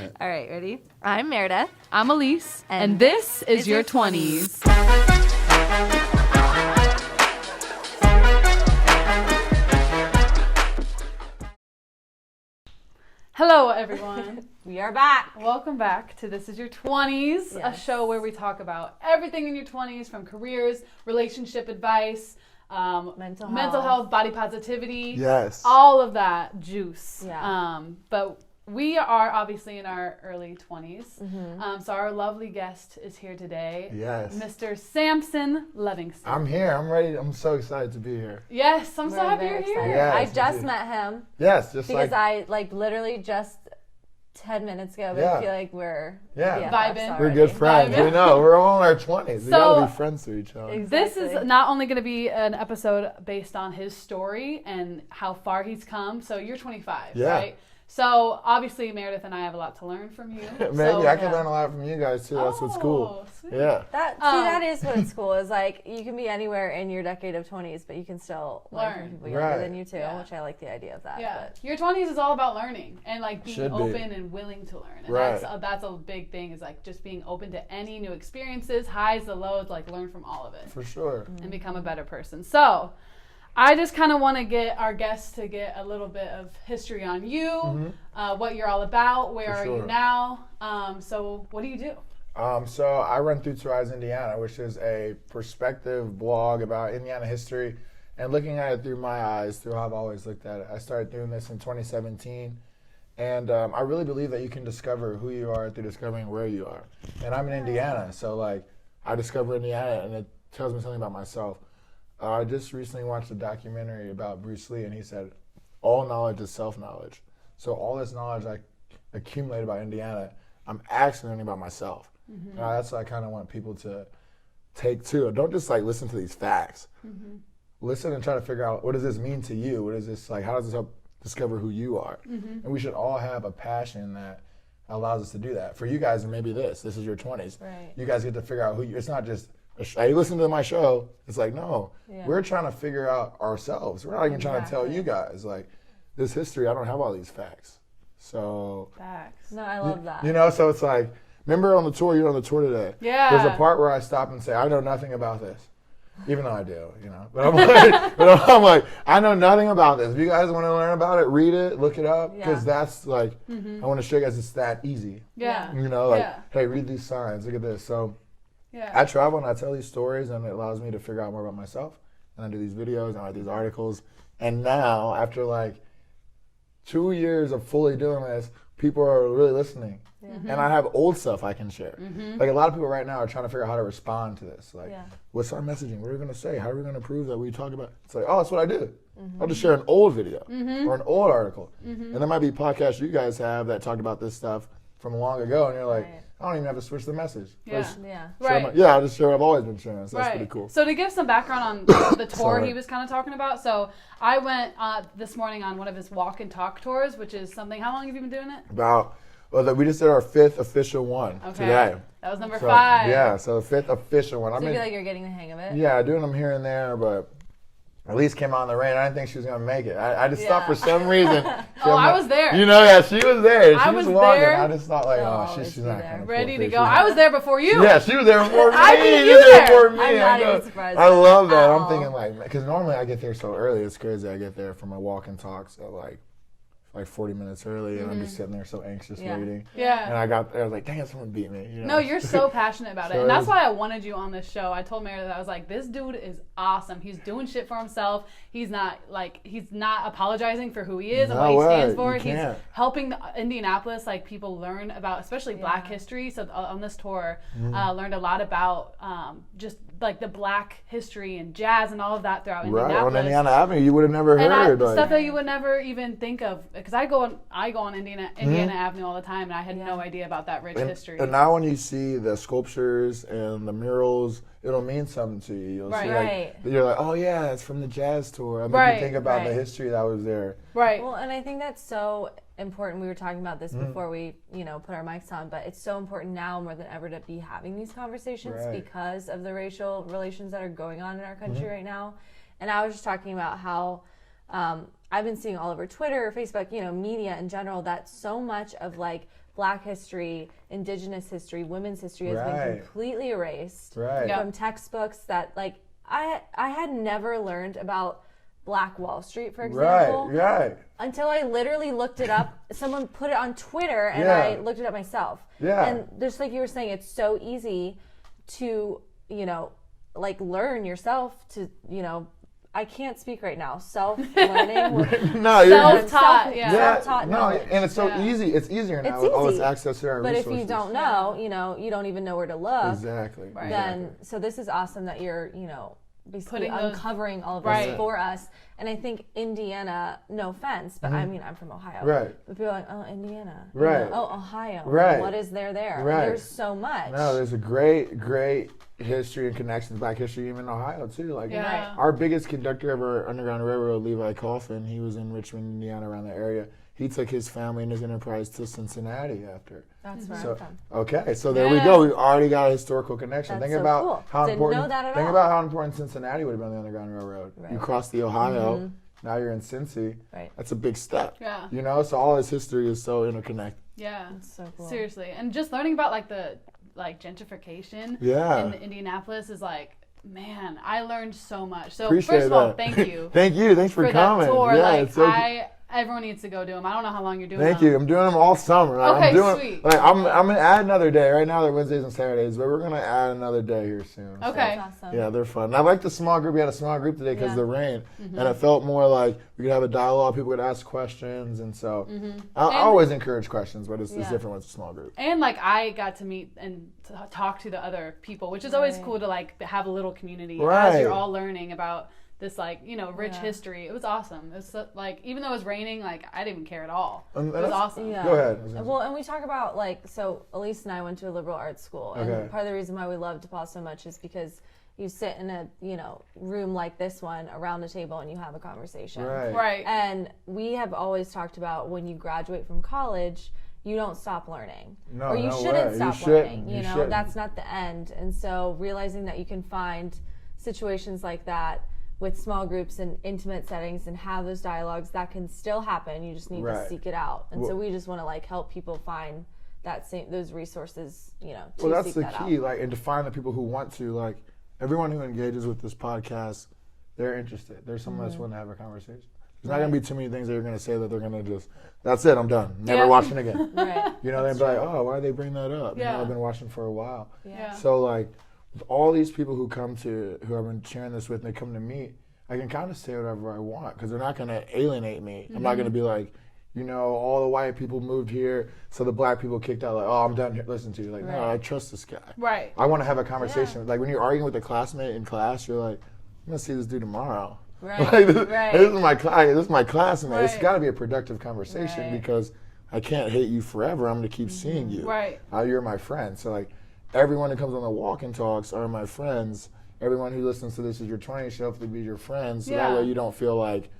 All right, ready? I'm Meredith. I'm Elise, and this is your 20s. Hello, everyone. We are back. Welcome back to This Is Your 20s, a show where we talk about everything in your 20s, from careers, relationship advice, mental health, body positivity. Yes. All of that juice. Yeah. But we are obviously in our early 20s. So our lovely guest is here today. Yes. Mr. Sampson Levingston. I'm here. I'm ready. I'm so excited to be here. Yes, I'm so happy you're here. Yes, I just met him. Yes, just because like... I literally just 10 minutes ago, but Yeah. I feel like we're Yeah. Vibing. We're good friends. We know. We're all in our 20s. We gotta be friends to each other. Exactly. This is not only going to be an episode based on his story and how far he's come. So you're 25, right? So obviously Meredith and I have a lot to learn from you. Maybe I can learn a lot from you guys too. That's what's cool. Sweet. Yeah. That is what's cool. Is like you can be anywhere in your decade of 20s, but you can still learn from people younger than you too, which I like the idea of that. Yeah. But. Your 20s is all about learning and like being open and willing to learn. And that's a big thing, is like just being open to any new experiences, highs, the lows, like learn from all of it. For sure. And become a better person. So I just kind of want to get our guests to get a little bit of history on you, what you're all about, where are you now. So what do you do? So I run through Trysts Indiana, which is a perspective blog about Indiana history and looking at it through my eyes, through how I've always looked at it. I started doing this in 2017, and I really believe that you can discover who you are through discovering where you are. And I'm in Indiana, so like I discover Indiana, and it tells me something about myself. I just recently watched a documentary about Bruce Lee, and he said, all knowledge is self-knowledge. So all this knowledge I accumulated about Indiana, I'm actually learning about myself. That's what I kind of want people to take too. Don't just like listen to these facts. Listen and try to figure out, what does this mean to you? What is this like? How does this help discover who you are? And we should all have a passion that allows us to do that. For you guys, and maybe this is your 20s. Right. You guys get to figure out who you. It's not just, hey, listen to my show. It's like, no, we're trying to figure out ourselves. We're not even trying to tell you guys, like, this history, I don't have all these facts. So. Facts. No, I love that. You know, so it's like, remember on the tour, you're on the tour today. Yeah. There's a part where I stop and say, I know nothing about this. Even though I do, you know. But I'm like, I know nothing about this. If you guys want to learn about it, read it, look it up. Because that's like, I want to show you guys it's that easy. Yeah. You know, like, hey, read these signs, look at this. So. Yeah. I travel and I tell these stories, and it allows me to figure out more about myself. And I do these videos and I write these articles. And now, after like 2 years of fully doing this, people are really listening. And I have old stuff I can share. Like a lot of people right now are trying to figure out how to respond to this. Like, what's our messaging? What are we going to say? How are we going to prove that we talk about? It's like, oh, that's what I do. I'll just share an old video or an old article. And there might be podcasts you guys have that talked about this stuff from long ago, and you're like, I don't even have to switch the message. Right. I'll just share what I've always been sharing. So that's pretty cool. So to give some background on the tour he was kind of talking about, so I went this morning on one of his walk and talk tours, which is something. How long have you been doing it? We just did our 5th official one today. That was number 5. Yeah, so the 5th official one. So you feel like you're getting the hang of it? Yeah, doing them here and there, but Elise came out in the rain. I didn't think she was going to make it. I just thought for some reason. I was there. You know, she was there. She was walking. There. I just thought, like, she's not going to ready to go. I was there before you. Yeah, she was there before me. I beat you there. Before me. I'm not even surprised. I love that. I'm thinking, like, because normally I get there so early. It's crazy. I get there for my walk and talk, so, like 40 minutes early, and I'm just sitting there so anxious waiting. Yeah. And I got there, I was like, dang it, someone beat me. You know? No, you're so passionate about it. And that's why I wanted you on this show. I told Meredith, I was like, this dude is awesome. He's doing shit for himself. He's not apologizing for who he is and what he stands for. He's helping Indianapolis, like, people learn about, especially Black history. So on this tour, learned a lot about just like the Black history and jazz and all of that throughout Indianapolis. Right, on Indiana Avenue, you would have never heard. Stuff that you would never even think of. Because I go on Indiana Avenue all the time, and I had no idea about that rich history. And now when you see the sculptures and the murals, it'll mean something to you. You'll see, like, you're like, oh yeah, it's from the jazz tour. I mean, you think about the history that was there. Right. Well, and I think that's so important. We were talking about this before we, put our mics on, but it's so important now more than ever to be having these conversations because of the racial relations that are going on in our country right now. And I was just talking about how I've been seeing all over Twitter, Facebook, media in general, that so much of like Black history, Indigenous history, women's history has been completely erased from textbooks that, like, I had never learned about Black Wall Street, for example, until I literally looked it up. Someone put it on Twitter, and I looked it up myself. And just like you were saying, it's so easy to, you know, like, learn yourself to, you know, I can't speak right now. Self-learning. Self-taught. Self-taught knowledge. And it's so easy. It's easier now with all this access to our resources. But if you don't know, you know, you don't even know where to look. Exactly. Then, so this is awesome that you're, you know, basically uncovering all of this for us. And I think Indiana, no offense, but I mean, I'm from Ohio. But people are like, oh, Indiana. You know, oh, Ohio. What is there? There's so much. No, there's a great history and connections, Black history, even in Ohio, too. Like, our biggest conductor of our Underground Railroad, Levi Coffin, he was in Richmond, Indiana, around the area. He took his family and his enterprise to Cincinnati after. That's where I'm from. Okay, so there we go. We've already got a historical connection. That's think about cool. how Didn't important. know that at think all. about how important Cincinnati would have been on the Underground Railroad. You cross the Ohio. Now you're in Cincy. That's a big step. You know, so all this history is so interconnected. That's so cool. Seriously, and just learning about like the gentrification in Indianapolis is like, man, I learned so much. So Appreciate first of all, that. thank you. Thanks for coming. That tour. Yeah, like, it's so everyone needs to go do them. I don't know how long you're doing Thank them. you. I'm doing them all summer. Like, Sweet. Like, I'm gonna add another day. Right now they're Wednesdays and Saturdays, but we're gonna add another day here soon. Okay. That's awesome. Yeah, they're fun. And I like the small group. We had a small group today because of the rain, and it felt more like we could have a dialogue. People could ask questions, and so I always encourage questions, but it's different when it's a small group. And like I got to meet and talk to the other people, which is always cool to like have a little community as you're all learning about this, like, you know, rich history. It was awesome. It was like, even though it was raining, like, I didn't even care at all. It was awesome. Go ahead. Well, and we talk about, like, so Elise and I went to a liberal arts school, and part of the reason why we love DePaul so much is because you sit in a, you know, room like this one around a table and you have a conversation. Right. And we have always talked about when you graduate from college, you don't stop learning. Or you shouldn't stop learning. You know, that's not the end. And so realizing that you can find situations like that with small groups and intimate settings and have those dialogues, that can still happen. You just need to seek it out. And so we just want to, like, help people find those resources, you know, to that's seek the that key, out. like, and to find the people who want to, like, everyone who engages with this podcast, they're interested. There's someone that's willing to have a conversation. There's not going to be too many things that you're going to say that they're going to just, that's it, I'm done. Never watching again. You know, they'd be like, oh, why did they bring that up? You know, I've been watching for a while. So, like, with all these people who I've been sharing this with, and they come to meet, I can kind of say whatever I want because they're not going to alienate me. I'm not going to be like, you know, all the white people moved here, so the black people kicked out, like, oh, I'm done here, listen to you. Like, no, I trust this guy. I want to have a conversation. Like, when you're arguing with a classmate in class, you're like, I'm going to see this dude tomorrow. Like, this is my classmate. It's got to be a productive conversation because I can't hate you forever. I'm going to keep seeing you. You're my friend. So, like, everyone who comes on the walk and talks are my friends. Everyone who listens to this is your 20s should hopefully be your friends. So that way you don't feel like,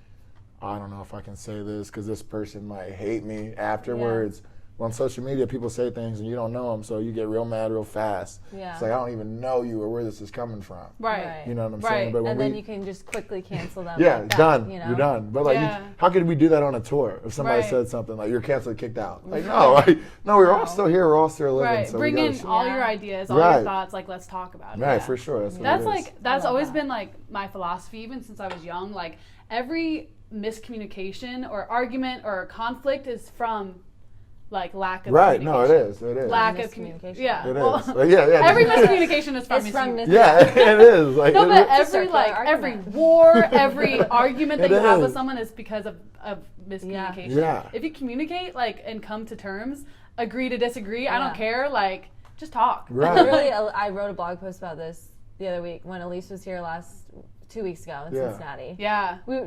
I don't know if I can say this because this person might hate me afterwards. Well, on social media, people say things and you don't know them, so you get real mad real fast. It's like, I don't even know you or where this is coming from. You know what I'm saying? But and then you can just quickly cancel them. Done. You know? You're done. But like, how could we do that on a tour? If somebody said something like, you're canceled, kicked out. Like, no, we're all still here. We're all still living. So bring in all your ideas, all your thoughts. Like, let's talk about it. For sure. That's always been like my philosophy, even since I was young. Like, every miscommunication or argument or conflict is from like lack of communication. No, it is. Lack of communication. It well, is. Every miscommunication is from miscommunication. It is. Like, no, but every war, every argument that you have with someone is because of miscommunication. If you communicate, like, and come to terms, agree to disagree, I don't care, like, just talk. I wrote a blog post about this the other week when Elise was here 2 weeks ago in Cincinnati.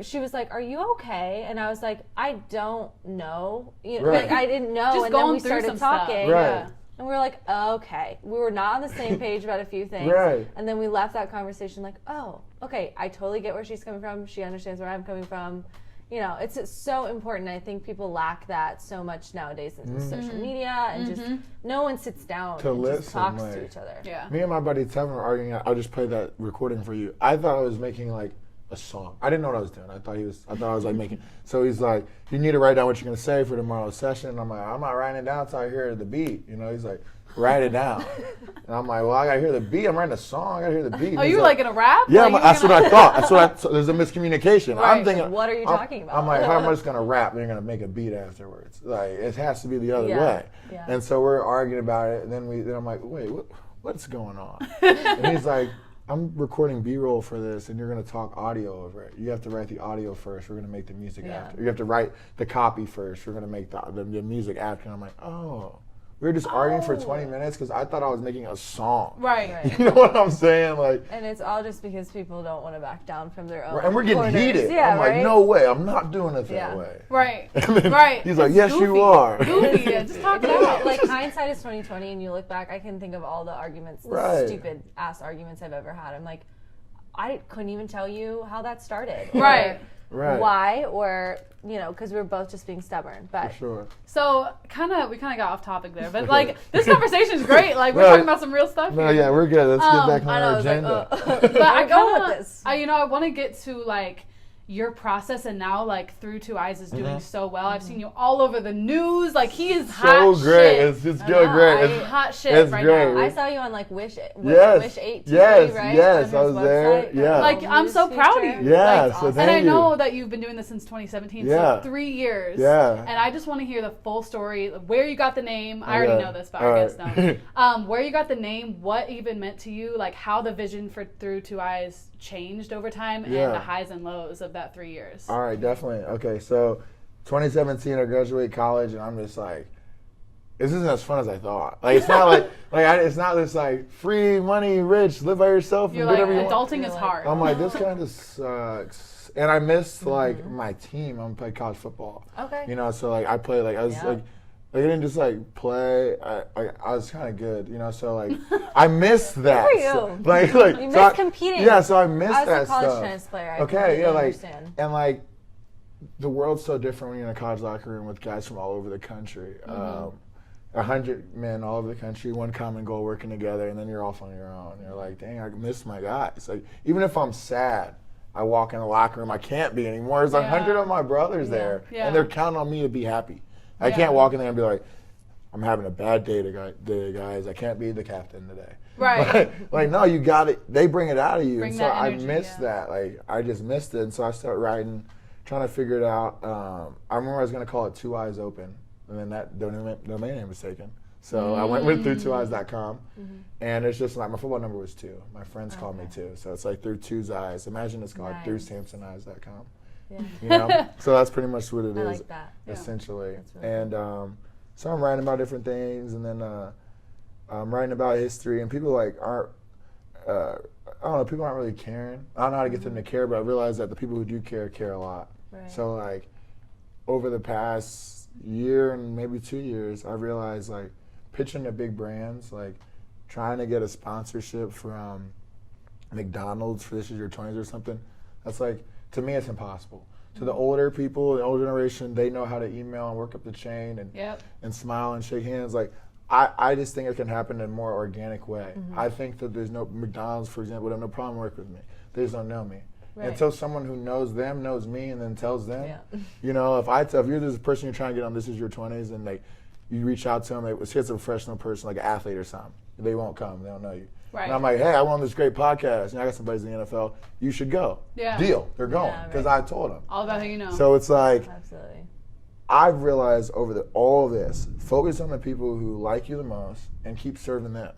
She was like, are you okay? And I was like, I don't know. You know, like, I didn't know. Just and then we started talking. And we were like, okay. We were not on the same page about a few things. And then we left that conversation like, oh, okay, I totally get where she's coming from. She understands where I'm coming from. You know, it's so important. I think people lack that so much nowadays in social media, and just no one sits down and just talks to each other. Me and my buddy Tevin were arguing. I'll just play that recording for you. I thought I was making like a song. I didn't know what I was doing. I thought I was like making. So he's like, you need to write down what you're gonna say for tomorrow's session. And I'm like, I'm not writing it down until I hear the beat. You know, he's like, write it down. And I'm like, well, I gotta hear the beat. I'm writing a song. I gotta hear the beat. Oh, you were like gonna rap? Yeah, like, that's what I thought. So there's a miscommunication. Right. I'm thinking, what are you talking about? I'm like, how am I just gonna rap and you're gonna make a beat afterwards? Like, it has to be the other way. Yeah. And so we're arguing about it. And then I'm like, wait, what's going on? And he's like, I'm recording B-roll for this, and you're going to talk audio over it. You have to write the audio first. We're going to make the music after. You have to write the copy first. We're going to make the music after. And I'm like, oh. We were just arguing for 20 minutes because I thought I was making a song. Right. You know what I'm saying? Like, and it's all just because people don't want to back down from their own. Right, and we're getting heated. Yeah, I'm like, no way. I'm not doing it that way. Right. Right. He's like, yes, goofy. You are. Goofy. Yeah, just talk it out. Like, hindsight is 20/20, and you look back, I can think of all the arguments, the stupid ass arguments I've ever had. I'm like, I couldn't even tell you how that started. Right. Right. Why, or, you know, because we were both just being stubborn. But for sure. So, we kind of got off topic there, but like this conversation is great. Like we're talking about some real stuff. No, yeah, we're good. Let's get back on our agenda. But I go with this. I want to get to like your process, and now like Through Two Eyes is doing so well. I've seen you all over the news. Like he is hot so great. shit. It's just good, great. It's hot shit it's right great. now. I saw you on like Wish 8 TV, yes, right? Yes, on I was there. Yeah. Like I'm so proud of you. Yeah, like, so and thank I know you. that you've been doing this since 2017, Yeah. so 3 years. Yeah. And I just want to hear the full story, where you got the name. I already know this, but I guess no. Where you got the name, what even meant to you, like how the vision for Through Two Eyes changed over time, and the highs and lows of that 3 years. All right, definitely. Okay, so 2017, I graduate college, and I'm just like, this isn't as fun as I thought. Like it's not it's not this like free money, rich, live by yourself, You're and like, whatever you want. adulting is hard. I'm like, this kind of sucks, and I missed like my team. I'm playing college football. Okay. You know, so like I played like I was like. I didn't just like play. I was kind of good, you know. So like, I missed that. Good for you. So, like you so missed competing. Yeah, so I missed that I was a college stuff. tennis player. I understand. And like, the world's so different when you're in a college locker room with guys from all over the country. 100 men all over the country, one common goal, working together, and then you're off on your own. You're like, dang, I miss my guys. Like, even if I'm sad, I walk in the locker room, I can't be anymore. There's 100 of my brothers there, and they're counting on me to be happy. I can't walk in there and be like, I'm having a bad day today, guys. I can't be the captain today. Right. Like, no, you got it. They bring it out of you. Bring and so that energy, I missed that. Like, I just missed it. And so I started writing, trying to figure it out. I remember I was going to call it Two Eyes Open. And then that domain name was taken. So I went with through2eyes.com. And it's just like, my football number was 2. My friends called me 2. So it's like Through Two's Eyes. Imagine it's called through SampsonEyes.com. Yeah. You know? So that's pretty much what it is. I like that. Essentially. Really and so I'm writing about different things, and then I'm writing about history, and people like aren't, I don't know, people aren't really caring. I don't know how to get them to care, but I realize that the people who do care a lot. Right. So like, over the past year and maybe 2 years, I realized like, pitching to big brands, like trying to get a sponsorship from McDonald's for This Is Your 20s or something, that's like, to me, it's impossible. To the older people, the older generation, they know how to email and work up the chain and smile and shake hands. Like, I just think it can happen in a more organic way. I think that there's no, McDonald's, for example, would have no problem working with me. They just don't know me. Right. Until someone who knows them knows me and then tells them. You know, if you're this person you're trying to get on This Is Your 20s and like, you reach out to them, it's a professional person, like an athlete or something. They won't come. They don't know you. Right. And I'm like, hey, I went on this great podcast. I got some buddies in the NFL. You should go. Yeah. Deal. They're going because I told them. All about who you know. So it's like, absolutely. I've realized over all of this, focus on the people who like you the most and keep serving them.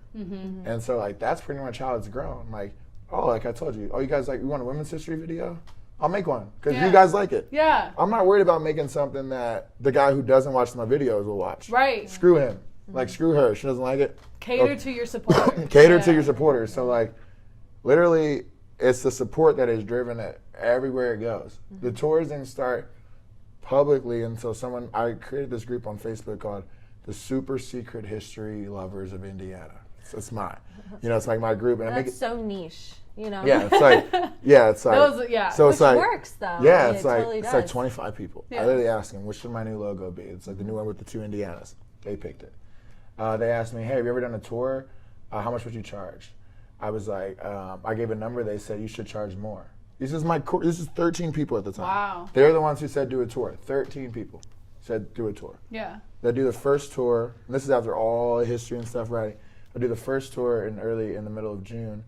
And so like that's pretty much how it's grown. Like, oh, like I told you, oh, you guys like, you want a women's history video? I'll make one because you guys like it. Yeah. I'm not worried about making something that the guy who doesn't watch my videos will watch. Right. Screw him. Like, screw her. She doesn't like it. Cater to your supporters. Cater to your supporters. So, like, literally, it's the support that has driven it everywhere it goes. The tours didn't start publicly until I created this group on Facebook called the Super Secret History Lovers of Indiana. So it's mine. You know, it's like my group. And that's so niche. You know? Yeah, it's like, so which it's like, works though. Yeah, I mean, it's like, totally it's like 25 people. I literally asked them, what should my new logo be? It's like the new one with the 2 Indianas. They picked it. They asked me, hey, have you ever done a tour? How much would you charge? I was like, I gave a number. They said, you should charge more. This is 13 people at the time. Wow. They're the ones who said do a tour. 13 people said do a tour. Yeah. They do the first tour, and this is after all the history and stuff, right? I do the first tour in the middle of June.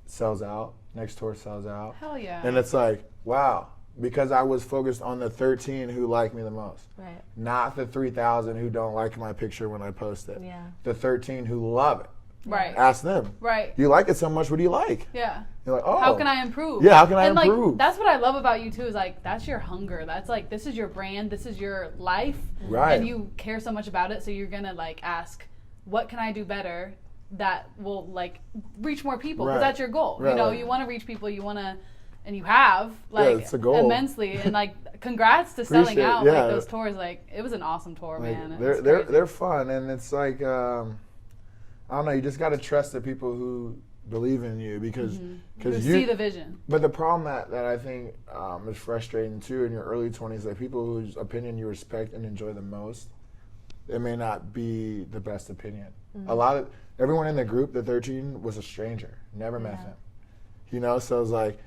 It sells out. Next tour sells out. Hell yeah. And it's like, wow. Because I was focused on the 13 who like me the most. Right. Not the 3,000 who don't like my picture when I post it. Yeah. The 13 who love it. Right. Ask them. Right. You like it so much, what do you like? Yeah. You're like, oh. How can I improve? Yeah, how can I and improve? Like, that's what I love about you too, is like, that's your hunger. That's like, this is your brand, this is your life. Right. And you care so much about it, so you're gonna like ask, what can I do better that will like reach more people? Because that's your goal. Right. You know, you wanna reach people, you wanna, and you have like it's a goal. immensely. And like, congrats to selling out like those tours. Like, it was an awesome tour, like, man. They're fun, and it's like, I don't know, you just gotta trust the people who believe in you because you see the vision. But the problem that I think is frustrating too in your early 20s, like people whose opinion you respect and enjoy the most, it may not be the best opinion. Everyone in the group, the 13, was a stranger, never met them. You know, so it's like,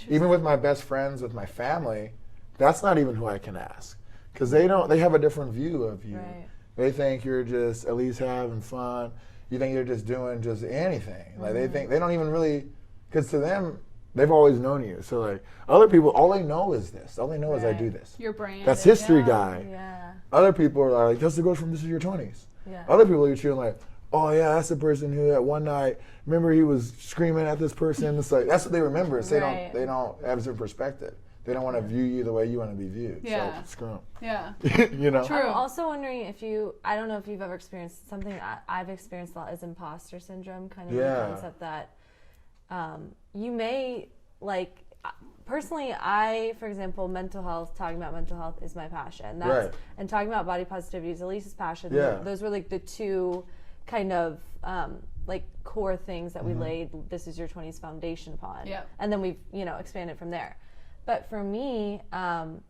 even with my best friends, with my family, that's not even who I can ask because they have a different view of you. Right. They think you're just at least having fun. You think you're just doing just anything. Like they think they don't even really, because to them, they've always known you. So like other people, all they know is this. All they know is I do this. Your brand. That's history guy. Yeah. Other people are like, that's the girl from This Is Your 20s. Yeah. Other people are treating like, oh yeah, that's the person who that one night, remember he was screaming at this person. It's like, that's what they remember. So they don't have some perspective. They don't want to view you the way you want to be viewed. Yeah. So screw them. Yeah. You know? True. I'm also wondering if I don't know if you've ever experienced something that I've experienced a lot is imposter syndrome, kind of the concept that you may, like, personally, for example, talking about mental health is my passion. And talking about body positivity is Elise's passion. Yeah. Those were like the two kind of like core things that we laid This Is Your 20s foundation upon. Yeah. And then we've, expanded from there. But for me,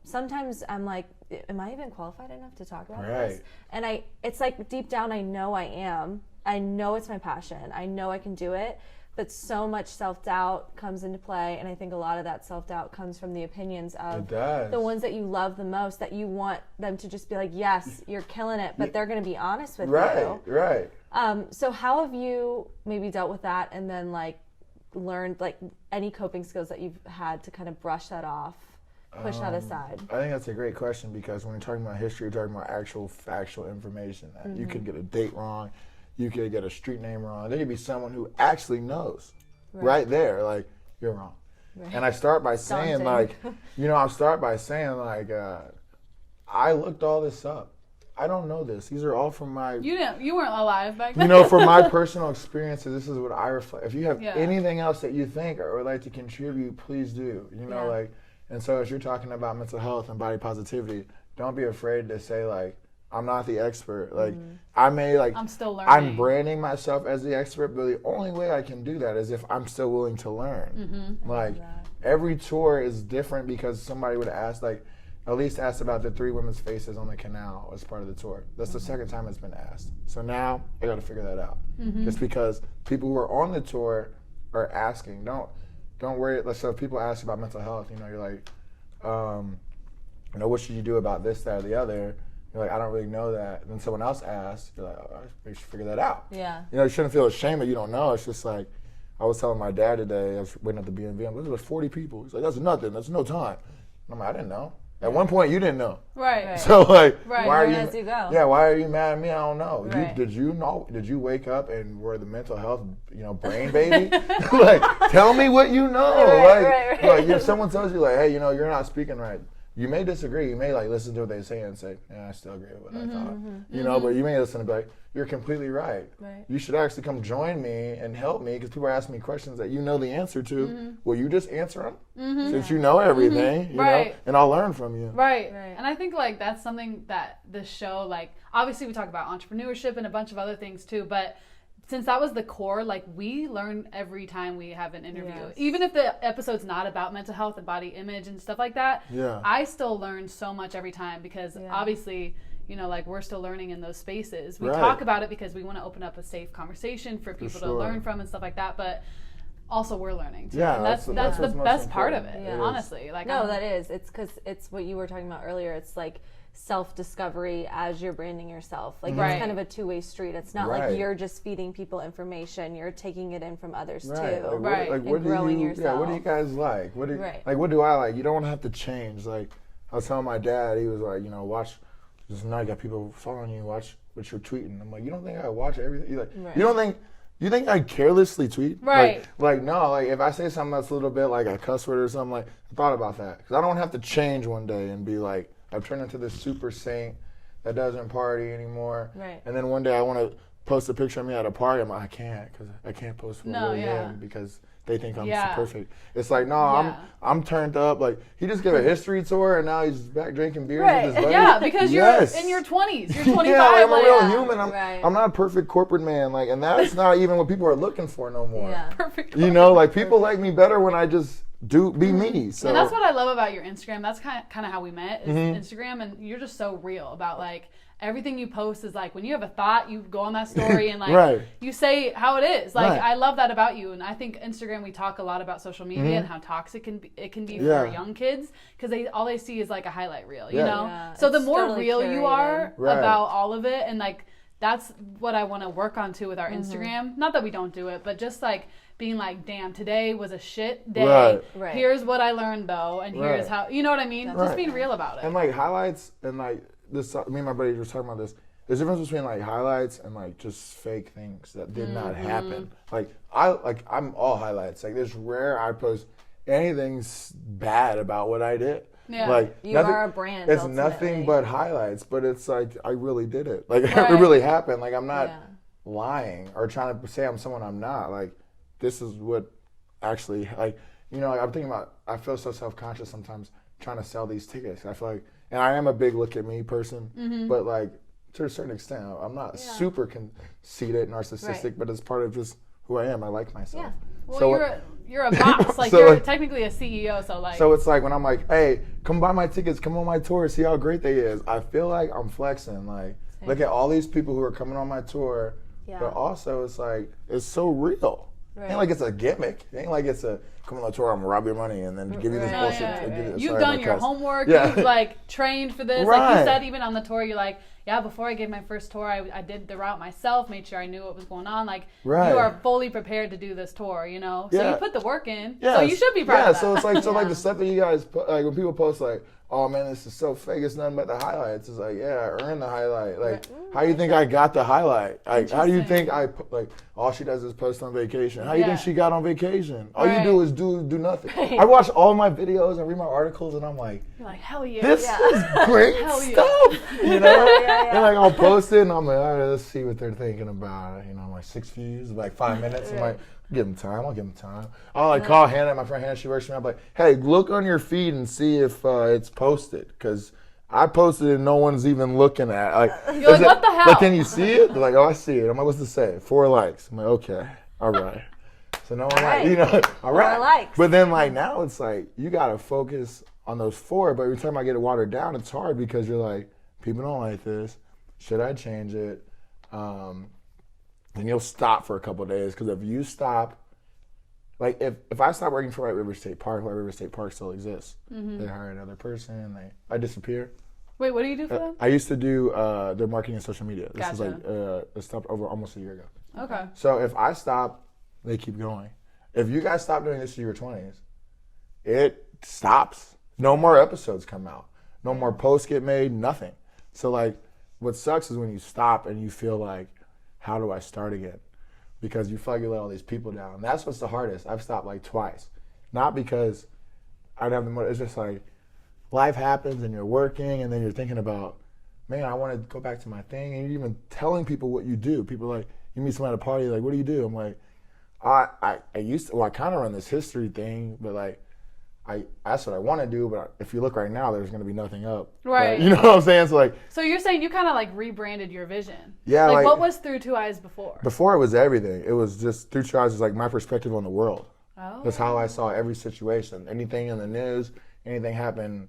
sometimes I'm like, am I even qualified enough to talk about this? And it's like deep down, I know I am. I know it's my passion. I know I can do it. But so much self-doubt comes into play. And I think a lot of that self-doubt comes from the opinions of the ones that you love the most, that you want them to just be like, yes, you're killing it. But they're going to be honest with you. Right. So how have you maybe dealt with that and then like learned like any coping skills that you've had to kind of brush that off, push that aside? I think that's a great question because when you're talking about history, you're talking about actual factual information. That you could get a date wrong, you could get a street name wrong. There could be someone who actually knows right there, like, you're wrong. Right. And I start by saying I looked all this up. I don't know this. These are all from my... You weren't alive back then. From my personal experiences, this is what I reflect. If you have anything else that you think or would like to contribute, please do. And so as you're talking about mental health and body positivity, don't be afraid to say, like, I'm not the expert. Like, I'm still learning. I'm branding myself as the expert, but the only way I can do that is if I'm still willing to learn. Like, every tour is different because somebody would ask, like, Elise asked about the 3 women's faces on the canal as part of the tour. That's the second time it's been asked. So now I got to figure that out. Just because people who are on the tour are asking. Don't worry. So if people ask about mental health, you're like, what should you do about this, that, or the other? You're like, I don't really know that. And then someone else asks, you're like, we should figure that out. Yeah. You shouldn't feel ashamed that you don't know. It's just like, I was telling my dad today, I was waiting at the B&B, I'm like, there's 40 people. He's like, that's nothing. That's no time. And I'm like, I didn't know. At one point, you didn't know. Right. So, like, why are you go? Yeah, why are you mad at me? I don't know. Right. Did you know? Did you wake up and were the mental health, brain baby? Like, tell me what you know. Like, if someone tells you, like, hey, you're not speaking right, you may disagree. You may, like, listen to what they say and say, yeah, I still agree with what I thought. But you may listen and be like, you're completely right. You should actually come join me and help me because people are asking me questions that you know the answer to. Will you just answer them? Since you know everything, you know, and I'll learn from you. Right. And I think, like, that's something that this show, like, obviously we talk about entrepreneurship and a bunch of other things too, but since that was the core, like, we learn every time we have an interview. Yes. Even if the episode's not about mental health and body image and stuff like that, I still learn so much every time because obviously, like, we're still learning in those spaces. We talk about it because we want to open up a safe conversation for people to learn from and stuff like that. But also we're learning too. Yeah, and that's the best part of it. Honestly, like that is. It's because it's what you were talking about earlier. It's like self-discovery as you're branding yourself. Like it's kind of a two-way street. It's not like you're just feeding people information. You're taking it in from others too. Like what growing yourself. Yeah, what do you guys like? What do I like? You don't want to have to change. Like I was telling my dad, he was like, watch. Just now you got people following you. Watch what you're tweeting. I'm like, you don't think I watch everything? You're like, you think I carelessly tweet? Right. Like no. Like if I say something that's a little bit like a cuss word or something, like I thought about that because I don't have to change one day and be like. I've turned into this super saint that doesn't party anymore. Right. And then one day I want to post a picture of me at a party. I'm like, I can't because I can't post for him because they think I'm so perfect. It's like, no, I'm turned up. Like he just gave a history tour and now he's back drinking beers with his buddies. Yeah, because you're in your 20s. You're 25. I'm a real human. I'm not a perfect corporate man. Like, and that's not even what people are looking for no more. Yeah. Perfect. Like people like me better when I just be me. So and that's what I love about your Instagram. That's kind of how we met is Instagram, and you're just so real about like everything you post is like when you have a thought, you go on that story and like you say how it is. Like I love that about you, and I think Instagram we talk a lot about social media and how toxic it can be for young kids because all they see is like a highlight reel, you know. Yeah, so the more totally real you are about all of it, and like that's what I want to work on too with our Instagram. Not that we don't do it, but just like. Being like, damn, today was a shit day. Right. Here's what I learned though, and here's how, you know what I mean? Just being real about it. And like highlights and like this, me and my buddy were talking about this. There's a difference between like highlights and like just fake things that did not happen. Like I'm all highlights. Like it's rare I post anything bad about what I did. Yeah. Like you are a brand. It's nothing but highlights, but it's like I really did it. Like it really happened. Like I'm not lying or trying to say I'm someone I'm not. Like. This is what actually, like, I'm thinking about, I feel so self-conscious sometimes trying to sell these tickets. I feel like, and I am a big look at me person, but like, to a certain extent, I'm not super conceited, narcissistic, but it's part of just who I am. I like myself. Yeah. Well, so, you're a boss. Like, so you're technically a CEO, so like. So it's like when I'm like, hey, come buy my tickets, come on my tour, see how great they is. I feel like I'm flexing. Like, look at all these people who are coming on my tour, but also it's like, it's so real. It ain't like it's a gimmick. It ain't like it's a come on the tour, I'm gonna rob your money and then give you this bullshit. You've done your homework. You've like trained for this. Like you said, even on the tour, you're like, before I gave my first tour, I did the route myself, made sure I knew what was going on. Like you are fully prepared to do this tour, So you put the work in. So you should be proud of that. So it's like like the stuff that you guys put, like when people post like, oh man, this is so fake. It's nothing but the highlights. It's like, I earned the highlight. Like, how do you think I got the highlight? Like, how do you think like all she does is post on vacation? How do you think she got on vacation? All you do is do nothing. I watch all my videos and read my articles, and I'm like, you're like, hell yeah, this is great stuff. And like I'll post it, and I'm like, all right, let's see what they're thinking about. I'm like 6 views, like 5 minutes. I'm like. Give them time. I'll give them time. I'll like call Hannah, my friend Hannah. She works for me. I'm like, hey, look on your feed and see if it's posted, because I posted it and no one's even looking at. Like, you're like, what the hell? Like, can you see it? They're like, oh, I see it. I'm like, what's it say? 4 likes. I'm like, okay, all right. So no one all right. 4 likes. But then like now it's like you gotta focus on those 4. But every time I get it watered down, it's hard because you're like, people don't like this. Should I change it? Then you'll stop for a couple of days, because if you stop, like if I stop working for White River State Park still exists. They hire another person, I disappear. Wait, what do you do for them? I used to do their marketing and social media. This is like it stopped over almost a year ago. Okay. So if I stop, they keep going. If you guys stop doing this in your 20s, it stops. No more episodes come out. No more posts get made, nothing. So like what sucks is when you stop and you feel like, how do I start again? Because you feel like you let all these people down. That's what's the hardest. I've stopped like twice. Not because I don't have the money. It's just like life happens and you're working and then you're thinking about, man, I want to go back to my thing. And you're even telling people what you do. People are like, you meet someone at a party, like, what do you do? I'm like, I kind of run this history thing, but like, that's what I want to do, but if you look right now, there's going to be nothing up. Right. You know what I'm saying? So you're saying you kind of like rebranded your vision. Yeah. Like what was Through Two Eyes before? Before it was everything. It was just Through Two Eyes is like my perspective on the world. Oh. That's how I saw every situation. Anything in the news, anything happened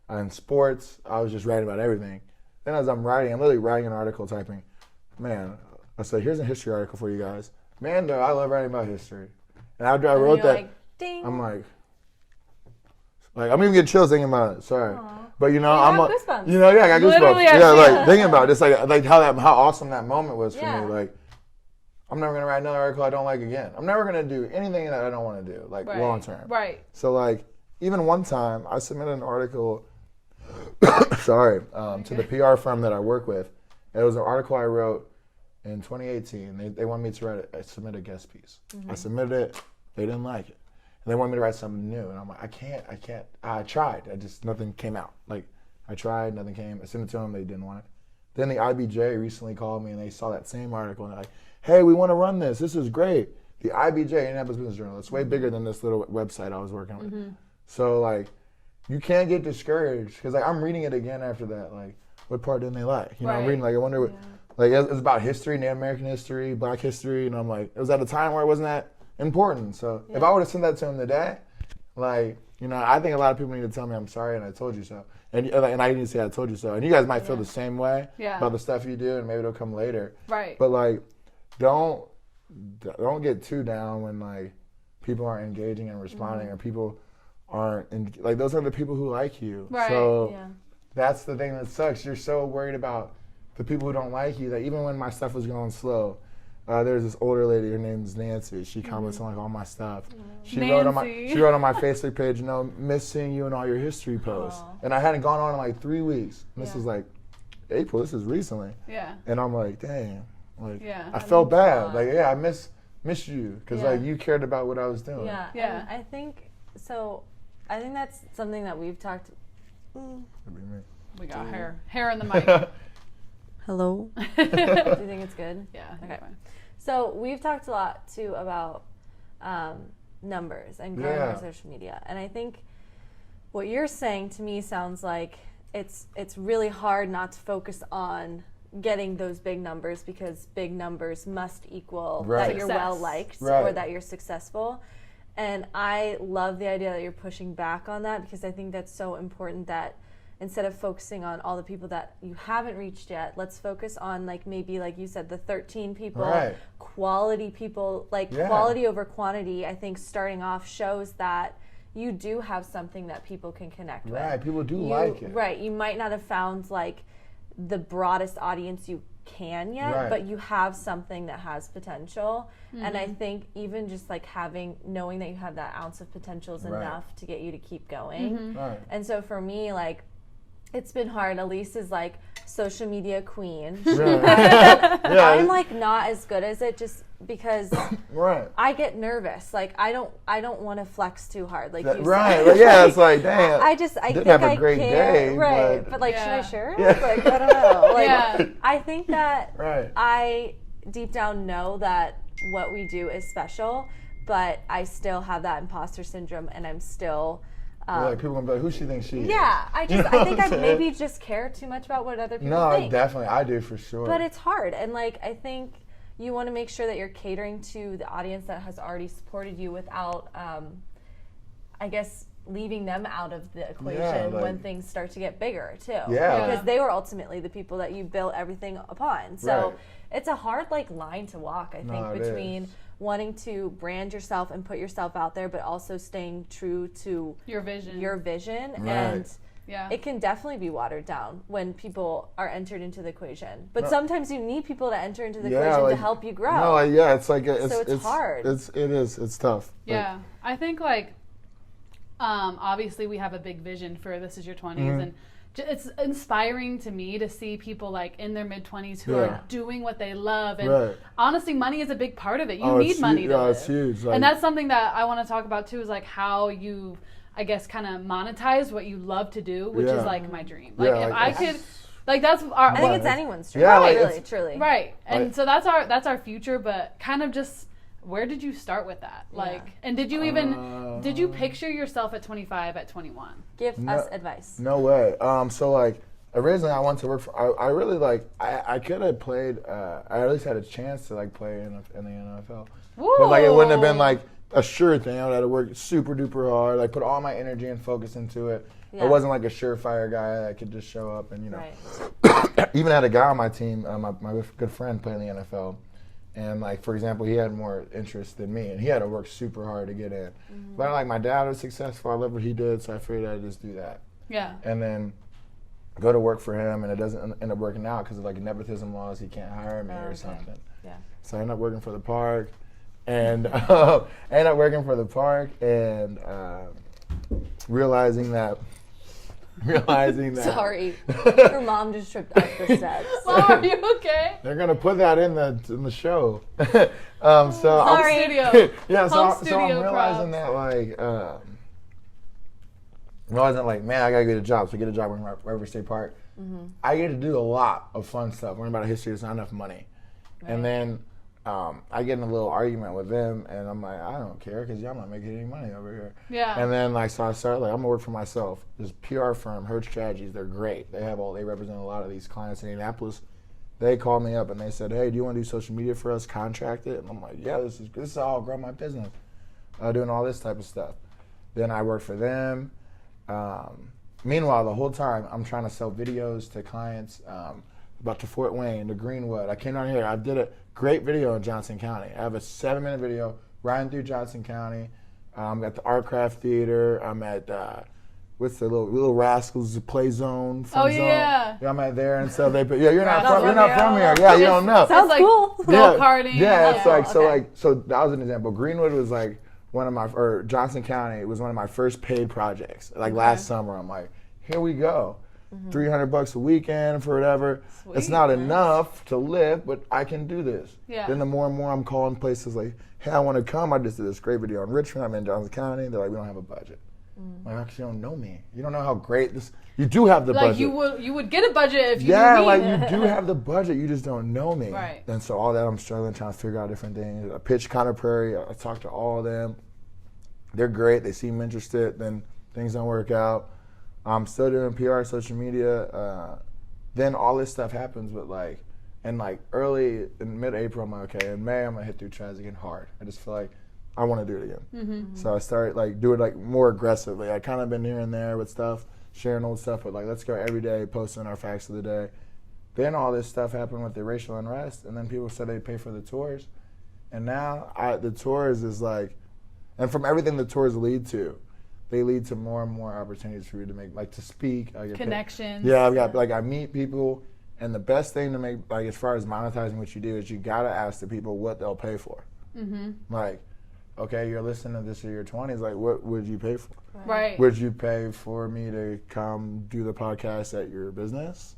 in sports, I was just writing about everything. Then as I'm literally writing an article, typing, man, I said, here's a history article for you guys. Man, I love writing about history. And after I wrote that, like, ding. I'm like I'm even getting chills thinking about it. Sorry. Aww. But I'm goosebumps. I got Literally, goosebumps. Thinking about it. It's like how awesome that moment was for me. Like, I'm never gonna write another article I don't like again. I'm never gonna do anything that I don't want to do, like long term. Right. So like, even one time I submitted an article, to the PR firm that I work with. It was an article I wrote in 2018. They wanted me to submit a guest piece. I submitted it. They didn't like it. And they wanted me to write something new. And I'm like, I can't. I tried. Nothing came out. Like, I tried, nothing came. I sent it to them. They didn't want it. Then the IBJ recently called me and they saw that same article and they're like, hey, we want to run this. This is great. The IBJ, Indianapolis Business Journal, it's way bigger than this little website I was working with. So like, you can't get discouraged because like I'm reading it again after that. Like, what part didn't they like? You know, I'm reading like I wonder what. Like it's about history, Native American history, Black history, and I'm like, it was at a time where it wasn't that important. So if I would have sent that to him today, like, you know, I think a lot of people need to tell me I'm sorry and I told you so. And I need to say I told you so. And you guys might feel the same way about the stuff you do, and maybe it'll come later. Right. But like, don't get too down when like people aren't engaging and responding, or people aren't like those are the people who like you. Right. So that's the thing that sucks. You're so worried about the people who don't like you that even when my stuff was going slow, there's this older lady. Her name's Nancy. She comments on like all my stuff. She wrote on my Facebook page, you know, miss seeing you in all your history posts. And I hadn't gone on in like 3 weeks. And this was like April. This is recently. Yeah. And I'm like, dang. Like, I felt bad. Like, I miss you because like you cared about what I was doing. Yeah. Yeah. And I think so. I think that's something that we've talked. We got hair in the mic. Hello. Do you think it's good? Yeah. Okay. So we've talked a lot too about numbers and growing our social media, and I think what you're saying to me sounds like it's really hard not to focus on getting those big numbers because big numbers must equal that you're well liked or that you're successful. And I love the idea that you're pushing back on that because I think that's so important that instead of focusing on all the people that you haven't reached yet, let's focus on like maybe like you said, the 13 people, quality people, like quality over quantity. I think starting off shows that you do have something that people can connect with. Right, people do like it. Right, you might not have found like the broadest audience you can yet, but you have something that has potential. And I think even just like knowing that you have that ounce of potential is enough to get you to keep going. And so for me, like, it's been hard. Elise is like social media queen. I'm like not as good as it just because I get nervous. Like I don't want to flex too hard. Like you said. It's like damn. I think have a I great care. day, but like should I share it? Like I don't know. Like I think that I deep down know that what we do is special, but I still have that imposter syndrome, and I'm still. Like people gonna be like, who she thinks she is? Yeah, I think I maybe just care too much about what other people think. No, I do for sure. But it's hard, and like I think you want to make sure that you're catering to the audience that has already supported you without, I guess, leaving them out of the equation when things start to get bigger too. Because they were ultimately the people that you built everything upon. So it's a hard like line to walk, I think, between wanting to brand yourself and put yourself out there, but also staying true to your vision. And it can definitely be watered down when people are entered into the equation. But sometimes you need people to enter into the equation to help you grow. It's like it's hard. It's tough. Yeah, I think like obviously we have a big vision for This Is Your 20s, and it's inspiring to me to see people like in their mid-20s who are doing what they love, and honestly money is a big part of it. You need money to live. It's huge. Like, and that's something that I want to talk about too, is like how you, I guess, kind of monetize what you love to do, which is like my dream. Like if I could, like that's our. I think it's anyone's dream. Really, truly. Right, and so that's our future, but kind of just. Where did you start with that? Like, and did you even did you picture yourself at 25, at 21? Give us advice. No way. So like originally I wanted to work for. I really like. I could have played. I at least had a chance to like play in the NFL. Woo. But like it wouldn't have been like a sure thing. I would have to work super duper hard. Like put all my energy and focus into it. I wasn't like a surefire guy that could just show up and even had a guy on my team. My good friend playing in the NFL. And like, for example, he had more interest than me, and he had to work super hard to get in. But like, my dad was successful. I love what he did, so I figured I'd just do that. Yeah. And then go to work for him, and it doesn't end up working out because of like nepotism laws. He can't hire me or something. Yeah. So I ended up working for the park, and realizing that. Sorry, her mom just tripped up the steps. Mom, are you okay? They're gonna put that in the show. Sorry. So I'm realizing that man, I gotta get a job. So get a job working at River State Park. I get to do a lot of fun stuff. Learn about history. There's not enough money, and then I get in a little argument with them, and I'm like, I don't care because y'all not making any money over here. Yeah. And then so I started I'm gonna work for myself. This PR firm, Herd Strategies, they're great. They represent a lot of these clients in Indianapolis. They called me up and they said, hey, do you want to do social media for us? Contract it. And I'm like, yeah, this is how I'll grow my business. Doing all this type of stuff. Then I worked for them. Meanwhile, the whole time I'm trying to sell videos to clients about to Fort Wayne, to Greenwood. I came down here. I did a great video in Johnson County. I have a 7-minute video riding through Johnson County. I'm at the Art Craft Theater. I'm at what's the little Rascals Play Zone? Zone. Yeah. I'm at there and so they. Yeah, you're not from here. Yeah, you don't know. Sounds like cool. Go-karting. Yeah, it's so that was an example. Greenwood was like Johnson County was one of my first paid projects. Like last summer, I'm like, here we go. $300 a weekend for whatever. Sweet, it's not enough to live, but I can do this. Yeah. Then the more and more I'm calling places like, hey, I want to come. I just did this great video in Richmond. I'm in Johnson County. They're like, we don't have a budget. Like, actually, you don't know me. You don't know how great this. You do have the budget. You would get a budget if you knew me. You do have the budget. You just don't know me. Right. And so all that I'm struggling trying to figure out different things. I pitched Connor Prairie. I talked to all of them. They're great. They seem interested. Then things don't work out. I'm still doing PR, social media. Then all this stuff happens, but early in mid-April, I'm like, okay. In May, I'm gonna hit through Trysts again hard. I just feel like I want to do it again. So I started do it more aggressively. I kind of been here and there with stuff, sharing old stuff, but let's go every day, posting our facts of the day. Then all this stuff happened with the racial unrest, and then people said they'd pay for the tours, and now the tours is and from everything the tours lead to. They lead to more and more opportunities for you to make, to speak. I get connections. Yeah, I've got, I meet people, and the best thing to make, as far as monetizing what you do is you got to ask the people what they'll pay for. Okay, you're listening to this in your 20s, what would you pay for? Right. Would you pay for me to come do the podcast at your business?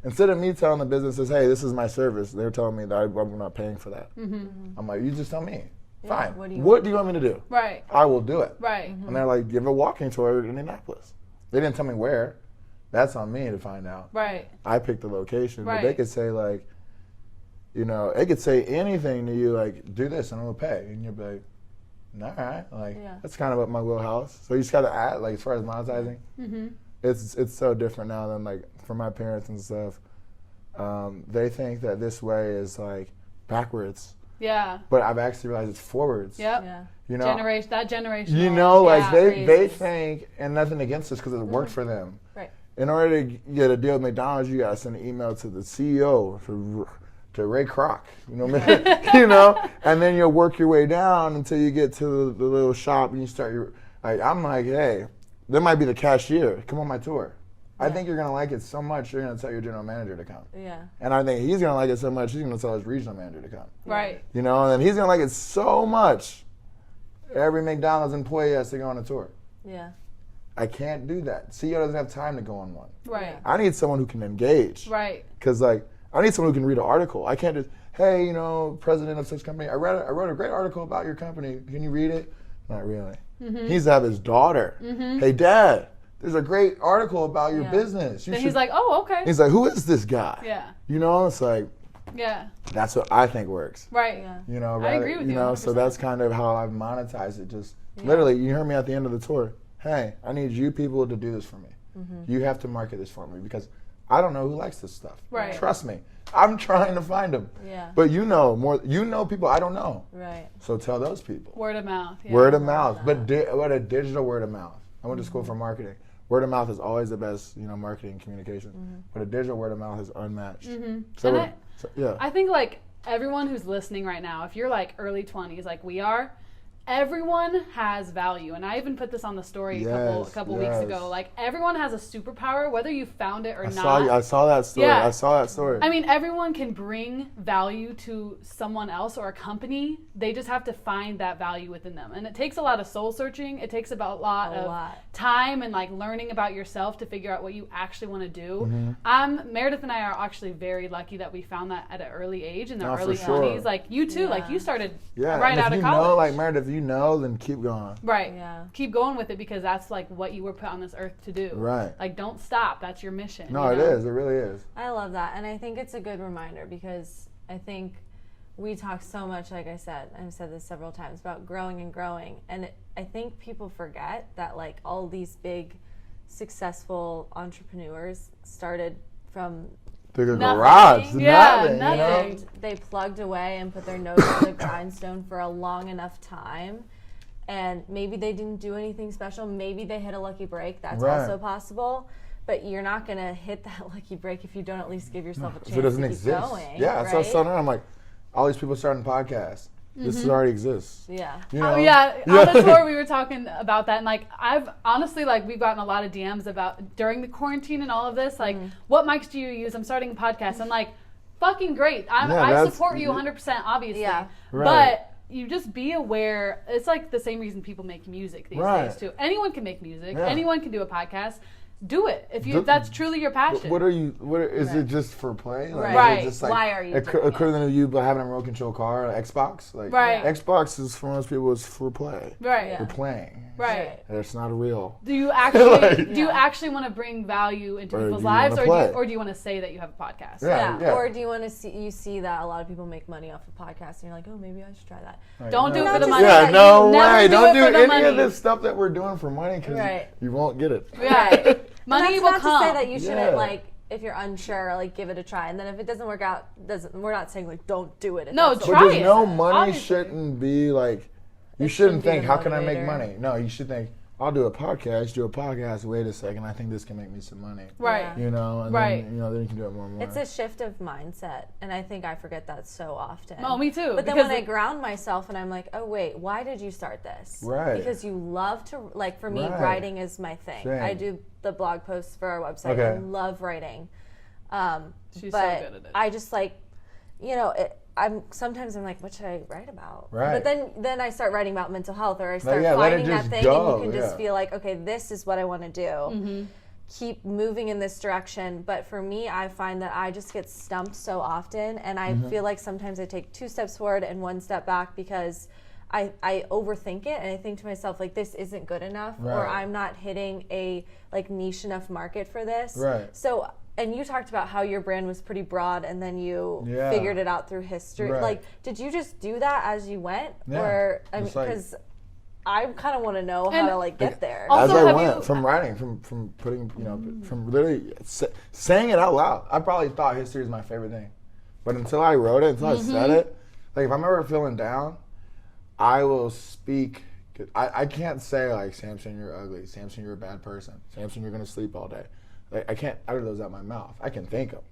Instead of me telling the businesses, hey, this is my service, they're telling me that I'm not paying for that. I'm like, you just tell me. Yeah, fine. What do you want me to do? Right. I will do it. Right. And they're like, give a walking tour in Indianapolis. They didn't tell me where. That's on me to find out. Right. I picked the location. Right. But they could say it could say anything to you, do this and I'm going to pay. And you'll be like, all right. That's kind of up my wheelhouse. So you just got to add, as far as monetizing, it's so different now than for my parents and stuff. They think that this way is backwards. Yeah. But I've actually realized it's forwards. Yep. Yeah. That generation. They think, and nothing against us because it worked for them. Right. In order to get a deal with McDonald's, you gotta send an email to the CEO, to Ray Kroc, and then you'll work your way down until you get to the little shop and you start your. I'm like, hey, there might be the cashier. Come on my tour. I think you're going to like it so much, you're going to tell your general manager to come. Yeah. And I think he's going to like it so much, he's going to tell his regional manager to come. Right. And then he's going to like it so much, every McDonald's employee has to go on a tour. Yeah. I can't do that. CEO doesn't have time to go on one. Right. I need someone who can engage. Right. Because, I need someone who can read an article. I can't just, hey, president of such company, I wrote a great article about your company. Can you read it? Not really. He needs to have his daughter. Hey, Dad. There's a great article about your business. He's like, oh, okay. He's like, who is this guy? Yeah. It's like, that's what I think works. Right. Yeah. I agree with you. 100%. So that's kind of how I've monetized it. Just literally, you heard me at the end of the tour. Hey, I need you people to do this for me. You have to market this for me because I don't know who likes this stuff. Right. Trust me. I'm trying to find them. Yeah. But people I don't know. Right. So tell those people. Word of mouth. Yeah. Word of mouth. But what a digital word of mouth. I went to school for marketing. Word of mouth is always the best, marketing communication. But a digital word of mouth is unmatched. I think everyone who's listening right now, if you're like early 20s like we are, everyone has value. And I even put this on the story a couple weeks ago. Like, everyone has a superpower, whether you found it or not. I saw that story. Yeah. I saw that story. I mean, everyone can bring value to someone else or a company. They just have to find that value within them. And it takes a lot of soul searching. It takes about a lot of time and like learning about yourself to figure out what you actually want to do. Meredith and I are actually very lucky that we found that at an early age in the early 20s. Like, you too, like you started right out of college. Like, Meredith, then keep going. Right. Yeah. Keep going with it, because that's like what you were put on this earth to do. Right. Like, don't stop. That's your mission. No, it is. It really is. I love that. And I think it's a good reminder, because I think we talk so much, like I said, I've said this several times, about growing and growing. And I think people forget that like all these big successful entrepreneurs started from the garage. Nothing. And they plugged away and put their nose to the grindstone for a long enough time. And maybe they didn't do anything special. Maybe they hit a lucky break. That's also possible. But you're not going to hit that lucky break if you don't at least give yourself a chance if it doesn't to keep exist. going. Yeah, that's what I was telling her. I'm like, all these people starting podcasts. This already exists. Yeah. You know? On the tour we were talking about that, and like I've honestly, like, we've gotten a lot of DMs about during the quarantine and all of this, like, what mics do you use? I'm starting a podcast. I'm like, fucking great. I support you 100%, obviously. Yeah. But you just be aware. It's like the same reason people make music these days too. Anyone can make music. Yeah. Anyone can do a podcast. Do it if that's truly your passion. Is it just for play? Like, right. Just like why are you equivalent of you having a remote control car, like Xbox? Like, Xbox is for most people is for play. Right. You're playing. Right. It's not real. Do you actually do you actually want to bring value into people's lives, or do you want to say that you have a podcast? Yeah. Or do you want to see that a lot of people make money off of podcasts, and you're like, oh, maybe I should try that. Right. Don't do it for the money. Yeah, no way. Don't do any money. of this stuff that we're doing for money, because you won't get it. Right. Money will come. That's not to say that you shouldn't, like, if you're unsure, like, give it a try. And then if it doesn't work out, we're not saying, like, don't do it. No, try it. But no money shouldn't be, like, you shouldn't think, how can I make money? No, you should think, I'll do a podcast, wait a second, I think this can make me some money. Right. You know, and then, then you can do it more and more. It's a shift of mindset, and I think I forget that so often. Oh, me too. But then when I ground myself and I'm like, oh, wait, why did you start this? Right. Because you love to, like, for me, writing is my thing. Same. I do the blog posts for our website. Okay. I love writing. She's so good at it. I just, like, sometimes I'm like, what should I write about? Right. But then I start writing about mental health, or I start finding that thing, and you can just feel like, okay, this is what I want to do. Mm-hmm. Keep moving in this direction. But for me, I find that I just get stumped so often, and I feel like sometimes I take 2 steps forward and 1 step back, because I overthink it, and I think to myself, like, this isn't good enough, or I'm not hitting a, like, niche enough market for this. Right. So. And you talked about how your brand was pretty broad, and then you figured it out through history. Right. Like, did you just do that as you went? Yeah. Or, I mean, because I kind of want to know how to, like, get there. As I went, from writing, from putting, from literally saying it out loud. I probably thought history is my favorite thing. But until I wrote it, until I said it, like, if I'm ever feeling down, I will speak. I can't say, like, Sampson, you're ugly. Sampson, you're a bad person. Sampson, you're going to sleep all day. Like, I can't utter those out my mouth. I can think them.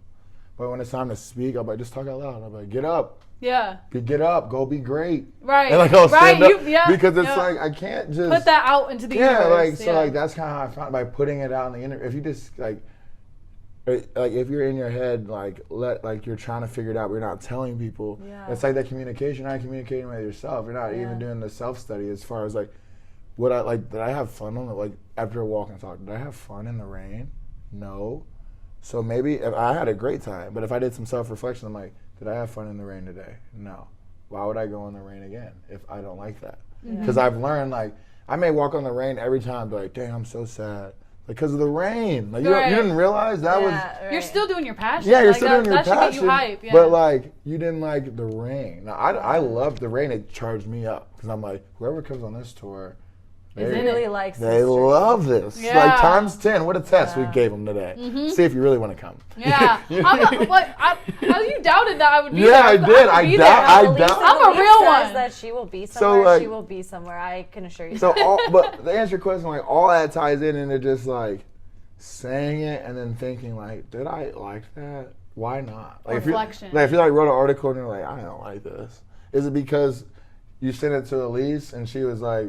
But when it's time to speak, I'll be like, just talk out loud. I'll be like, get up. Yeah. Get up. Go be great. Right. And, like, I'll stand up. Because it's like, I can't just put that out into the universe. So, like, that's kind of how I found it, by putting it out in the internet. If you just, like, if you're in your head, like, you're trying to figure it out, but you're not telling people. Yeah. It's like that communication. You're not communicating with yourself. You're not even doing the self-study as far as, like, did I have fun on it? Like, after a walk and talk, did I have fun in the rain? No. So maybe if I had a great time, but if I did some self-reflection, I'm like, did I have fun in the rain today? No. Why would I go in the rain again if I don't like that? Because I've learned, like, I may walk on the rain every time, be like, dang, I'm so sad. Because of the rain. Like, you didn't realize that was... Right. You're still doing your passion. Yeah, you're still doing your passion. That should get you hype. Yeah. But, like, you didn't like the rain. Now, I love the rain. It charged me up. Because I'm like, whoever comes on this tour... They really likes this. They love this. Yeah. Like, times 10. What a test we gave them today. Mm-hmm. See if you really want to come. Yeah. You doubted that I would be there. Yeah, I did. I doubt. I'm a real one. That she will be somewhere. So, like, she will be somewhere. I can assure you. So, but to answer your question, like, all that ties in into just, like, saying it and then thinking, like, did I like that? why not? Like reflection. If you like wrote an article and you're like, I don't like this. Is it because you sent it to Elise and she was like,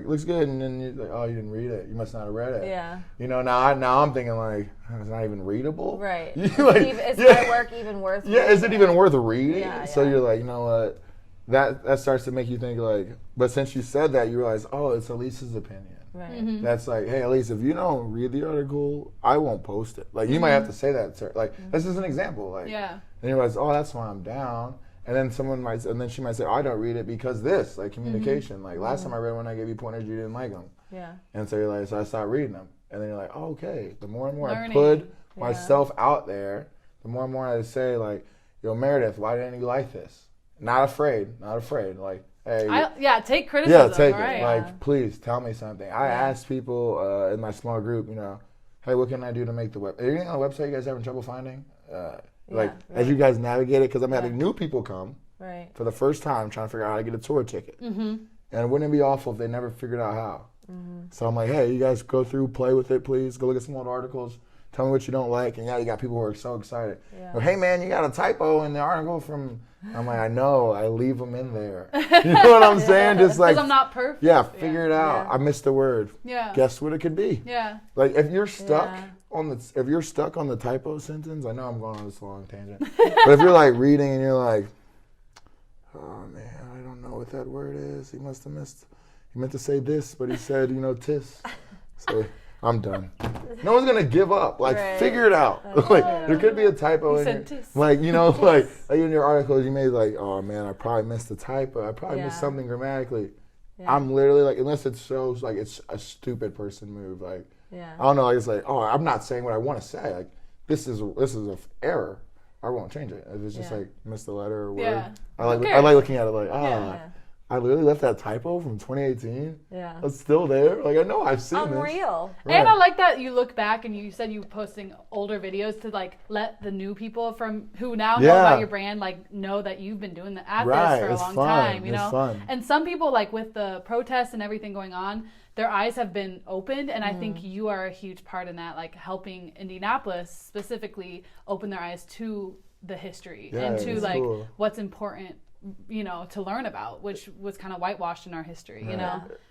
looks good, and then you're like, oh, you didn't read it. You must not have read it. Yeah. You know, now I'm thinking like, it's not even readable. Right. Like, is my work even worth reading? Yeah, is it even worth reading? Yeah, so you're like, you know what? That starts to make you think like, but since you said that, you realize, oh, it's Elise's opinion. Right. Mm-hmm. That's like, hey, Elise, if you don't read the article, I won't post it. Like, you might have to say that, sir. Like, this is an example. Like, yeah. And you realize, oh, that's why I'm down. And then she might say, oh, I don't read it because this, like communication. Like last time I read one, I gave you pointers, you didn't like them. Yeah. And so you're like, so I stopped reading them. And then you're like, oh, okay. The more and more Learning. I put myself out there, the more and more I say, like, yo, Meredith, why didn't you like this? Not afraid. Like, hey. Take criticism. Yeah, take right? it. Like, please tell me something. I asked people in my small group, you know, hey, what can I do to make the web? Anything on the website you guys having trouble finding? As you guys navigate it, because I'm having new people come for the first time trying to figure out how to get a tour ticket. Mm-hmm. And wouldn't it be awful if they never figured out how? Mm-hmm. So I'm like, hey, you guys go through, play with it, please. Go look at some old articles. Tell me what you don't like. And you got people who are so excited. Yeah. But, hey, man, you got a typo in the article from... I'm like, I know. I leave them in there. You know what I'm saying? Just like... Because I'm not perfect. Yeah, figure it out. Yeah. I missed a word. Yeah. Guess what it could be? Yeah. Like, if you're stuck... If you're stuck on the typo sentence, I know I'm going on this long tangent, but if you're like reading and you're like, oh man, I don't know what that word is. He must have missed. He meant to say this, but he said, tis. So I'm done. No one's gonna give up. Like, figure it out. Like, there could be a typo in it. Like, like in your articles, you may be like, oh man, I probably missed a typo. I probably missed something grammatically. Yeah. I'm literally like, unless it shows like it's a stupid person move, like. Yeah. I don't know. It's like, oh, I'm not saying what I want to say. Like, this is an error. I won't change it. If it's just like missed a letter or word. Yeah. I like looking at it like, I literally left that typo from 2018. Yeah. It's still there. Like, I know I've seen this. Unreal. Right. And I like that you look back and you said you were posting older videos to like let the new people from who now know about your brand like know that you've been doing this for a long time. You know. Fun. And some people like with the protests and everything going on, their eyes have been opened, and I think you are a huge part in that, like helping Indianapolis specifically open their eyes to the history and to like what's important, to learn about, which was kind of whitewashed in our history,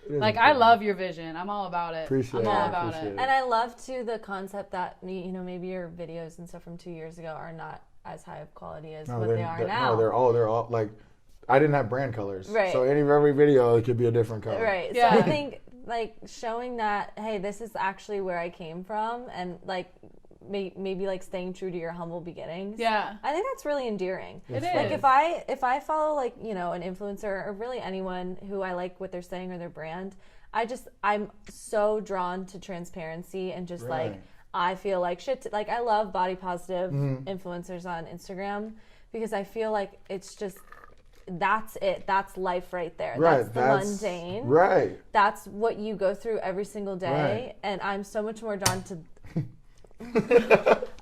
Like, I love your vision. I'm all about it. I'm all about it. And I love too the concept that maybe your videos and stuff from 2 years ago are not as high of quality as what they are now. No, they're all like, I didn't have brand colors, so every video it could be a different color. Right. Yeah. So I think like showing that, hey, this is actually where I came from, and like maybe like staying true to your humble beginnings. Yeah. I think that's really endearing. It is. Like if I follow like, an influencer or really anyone who I like what they're saying or their brand, I'm so drawn to transparency and just like I feel like shit. Like I love body positive influencers on Instagram because I feel like it's just. That's it. That's life right there. Right. That's the mundane. Right. That's what you go through every single day. Right. And I'm so much more drawn to...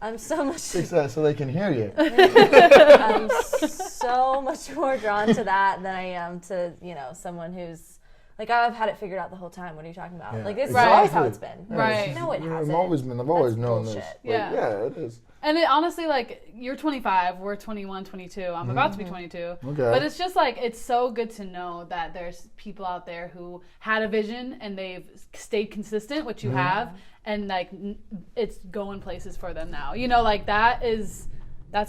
I'm so much... Fix that so they can hear you. I'm so much more drawn to that than I am to, someone who's... Like, I've had it figured out the whole time. What are you talking about? Yeah. Like, this is always how it's been. Right. No, it hasn't. I've always known bullshit. this. Like, yeah, it is. And it honestly, like, you're 25, we're 21, 22. I'm about to be 22. Okay. But it's just, like, it's so good to know that there's people out there who had a vision and they've stayed consistent, which you have, and, like, it's going places for them now. Like, that's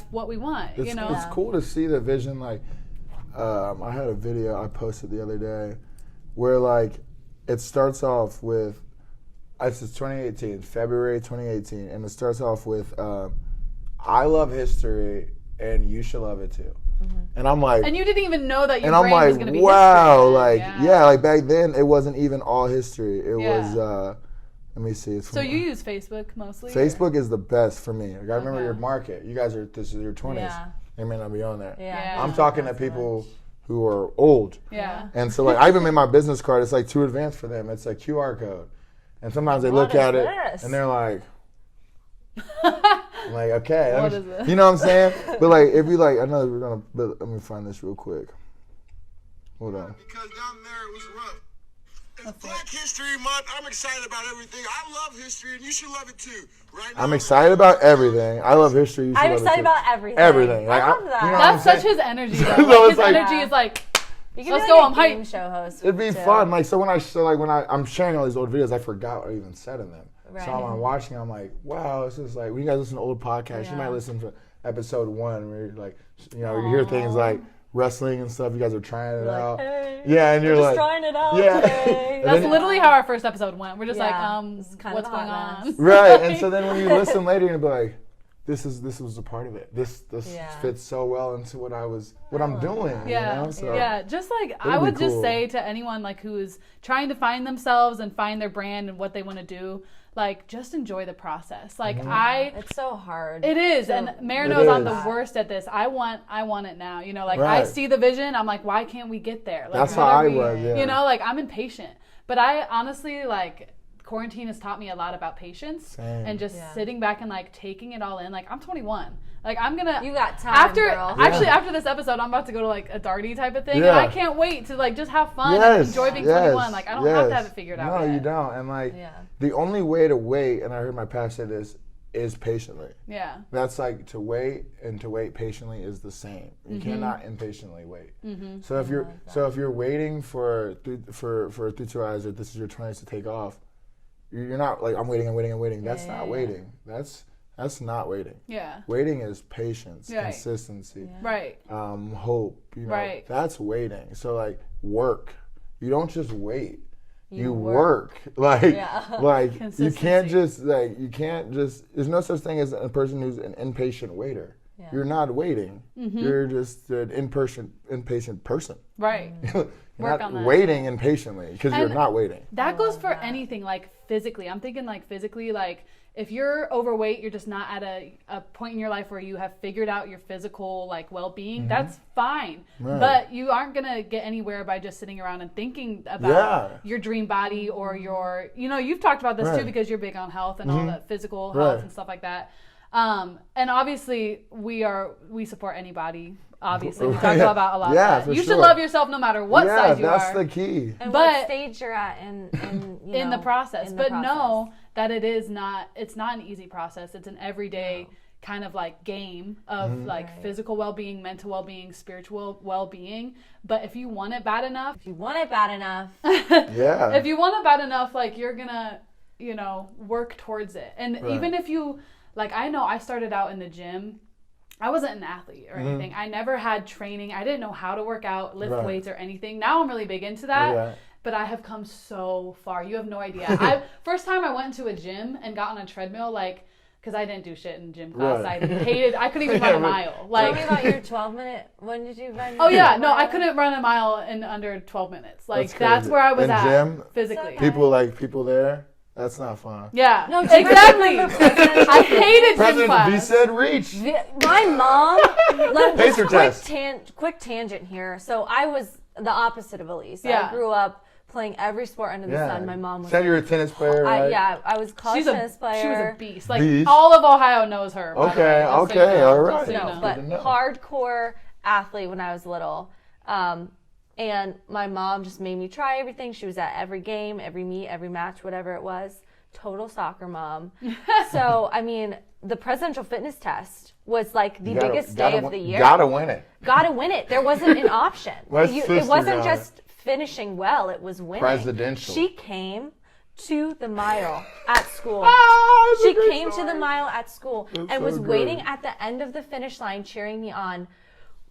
what we want, It's cool to see the vision. Like, I had a video I posted the other day where, like, it starts off with, it's 2018, February 2018, and it starts off with, I love history, and you should love it too. Mm-hmm. And I'm like... And you didn't even know that your brand was going to be wow, history. Like, like, back then, it wasn't even all history. It was, let me see. So you use Facebook mostly? Facebook is the best for me. Like, I remember your market. You guys this is your 20s. Yeah. They may not be on there. Yeah. I'm talking to people... who are old. Yeah. And so, like, I even made my business card. It's, like, too advanced for them. It's a QR code. And sometimes they look at it, and they're like, okay. What is this? You know what I'm saying? But, like, if you, like, I know we're going to, but let me find this real quick. Hold on. Because y'all married was rough. It's Black History Month. I'm excited about everything. I love history, and you should love it too. Right now, I'm excited about everything. I love history. I'm excited about everything. Everything. I love that. You know That's such his energy, though. So his energy is like, let's go, I'm hyped. Show host. It'd be fun. Like, so when I'm sharing all these old videos, I forgot what I even said in them. Right. So I'm watching, I'm like, wow, this is like, when you guys listen to old podcasts, you might listen to episode 1 where you're like, you know, you hear things like wrestling and stuff, you guys are trying it out. Hey, yeah, and you're just like, trying it out yeah. today. That's literally how our first episode went. We're just like, It's kind what's of going on? Right, and so then when you listen later, you're gonna be like, this was a part of it. This fits so well into what I'm doing. Yeah, you know? So yeah. Just like I would just say to anyone like who is trying to find themselves and find their brand and what they want to do, like just enjoy the process. Like it's so hard. It is, and Mare knows I'm the worst at this. I want it now. You know, like I see the vision. I'm like, why can't we get there? Like, that's how I was. Yeah. You know, like I'm impatient, but I honestly like. Quarantine has taught me a lot about patience and just sitting back and like taking it all in. Like I'm 21. Like I'm gonna. You got time, girl. Actually, after this episode, I'm about to go to like a Darty type of thing, and I can't wait to like just have fun and enjoy being 21. Like I don't have to have it figured out. No, yet. you don't. And like the only way to wait, and I heard my pastor say this, is patiently. Yeah. That's like to wait, and to wait patiently is the same. You cannot impatiently wait. So if you're waiting for through 2 hours, or this is your 20s to take off. You're not like I'm waiting. That's not waiting. That's not waiting. Yeah. Waiting is patience, consistency, hope. You know, that's waiting. So like work. You don't just wait. You work. Like you can't just There's no such thing as a person who's an impatient waiter. Yeah. You're not waiting. You're just an impatient person. Right. You're not waiting impatiently because you're not waiting. That goes for anything, like physically. I'm thinking like physically, like if you're overweight, you're just not at a point in your life where you have figured out your physical like well-being. That's fine. Right. But you aren't going to get anywhere by just sitting around and thinking about your dream body or your, you know, you've talked about this too because you're big on health and all the physical health and stuff like that. And obviously we support anybody. Obviously, we talk about a lot of that. You should love yourself no matter what size you are. Yeah, that's the key. And what stage you're at in the process. But know that it's not an easy process. It's an everyday kind of like game of like physical well-being, mental well-being, spiritual well-being. But if you want it bad enough, if you want it bad enough, like you're gonna, you know, work towards it. And even if you, like, I know I started out in the gym. I wasn't an athlete or anything. I never had training. I didn't know how to work out, lift weights or anything. Now I'm really big into that. But I have come so far. You have no idea. First time I went into a gym and got on a treadmill, like, because I didn't do shit in gym class. I couldn't even run a mile. Like, tell me about your 12-minute. When did you run? Oh yeah, no, I couldn't run a mile in under 12 minutes. Like that's where I was at gym, physically. People there. That's not fun. Yeah, no, exactly. I hated gym class. V said reach. My mom. Quick tangent here. So I was the opposite of Elise. I grew up playing every sport under the sun. My mom was. Said you're a tennis player, right? I was a college tennis player. She was a beast. Like all of Ohio knows her. Okay, all right. But hardcore athlete when I was little. And my mom just made me try everything. She was at every game, every meet, every match, whatever it was. Total soccer mom. So, I mean, the presidential fitness test was like the biggest day of the year. Gotta win it. There wasn't an option. It wasn't just finishing well. It was winning. Presidential. She came to the mile at school. She came to the mile at school and was waiting at the end of the finish line cheering me on.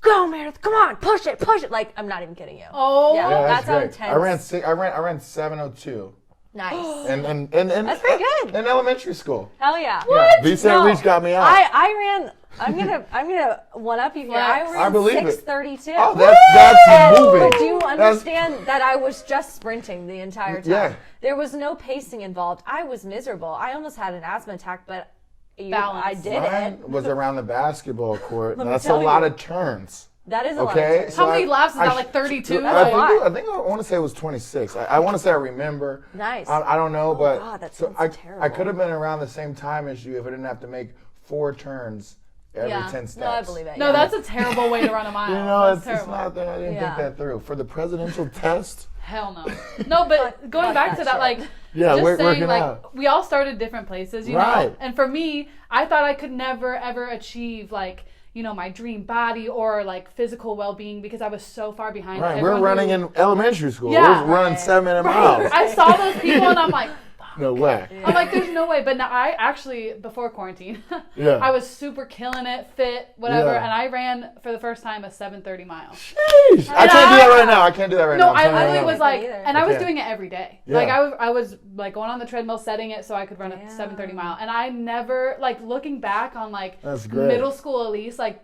Go, Meredith! Come on, push it! Like, I'm not even kidding you. Oh, yeah, that's how intense. I ran 7:02. Nice. And that's pretty good. In elementary school. Hell yeah. What? V7 reach got me out. I ran. I'm gonna one up you here. I ran 6:32. Oh, that's moving. But do you understand that I was just sprinting the entire time? Yeah. There was no pacing involved. I was miserable. I almost had an asthma attack, but. I did it. Was around the basketball court. That's a lot of turns. That is a lot of turns. How many laps is that? Like 32? I think I want to say it was 26. I want to say I remember. Nice. I don't know, but God, that so terrible. I could have been around the same time as you if I didn't have to make 4 turns every 10 steps. No, I believe it. No, that's a terrible way to run a mile. It's not that I didn't think that through. For the presidential test, Hell no. No, but going back to that, like, just saying, like, we all started different places, you know? And for me, I thought I could never, ever achieve, like, you know, my dream body or, like, physical well-being because I was so far behind. Right, we're running in elementary school. We're running 7 miles. I saw those people and I'm like, no way. I'm like, there's no way. But now I actually, before quarantine, I was super killing it, fit, whatever. And I ran for the first time a 7:30 mile. Sheesh. I can't do that right now. I can't do that right now. No, I literally was like, and I was doing it every day. Like I was like going on the treadmill, setting it so I could run a 7:30 mile. And I never, like, looking back on like middle school at least, like,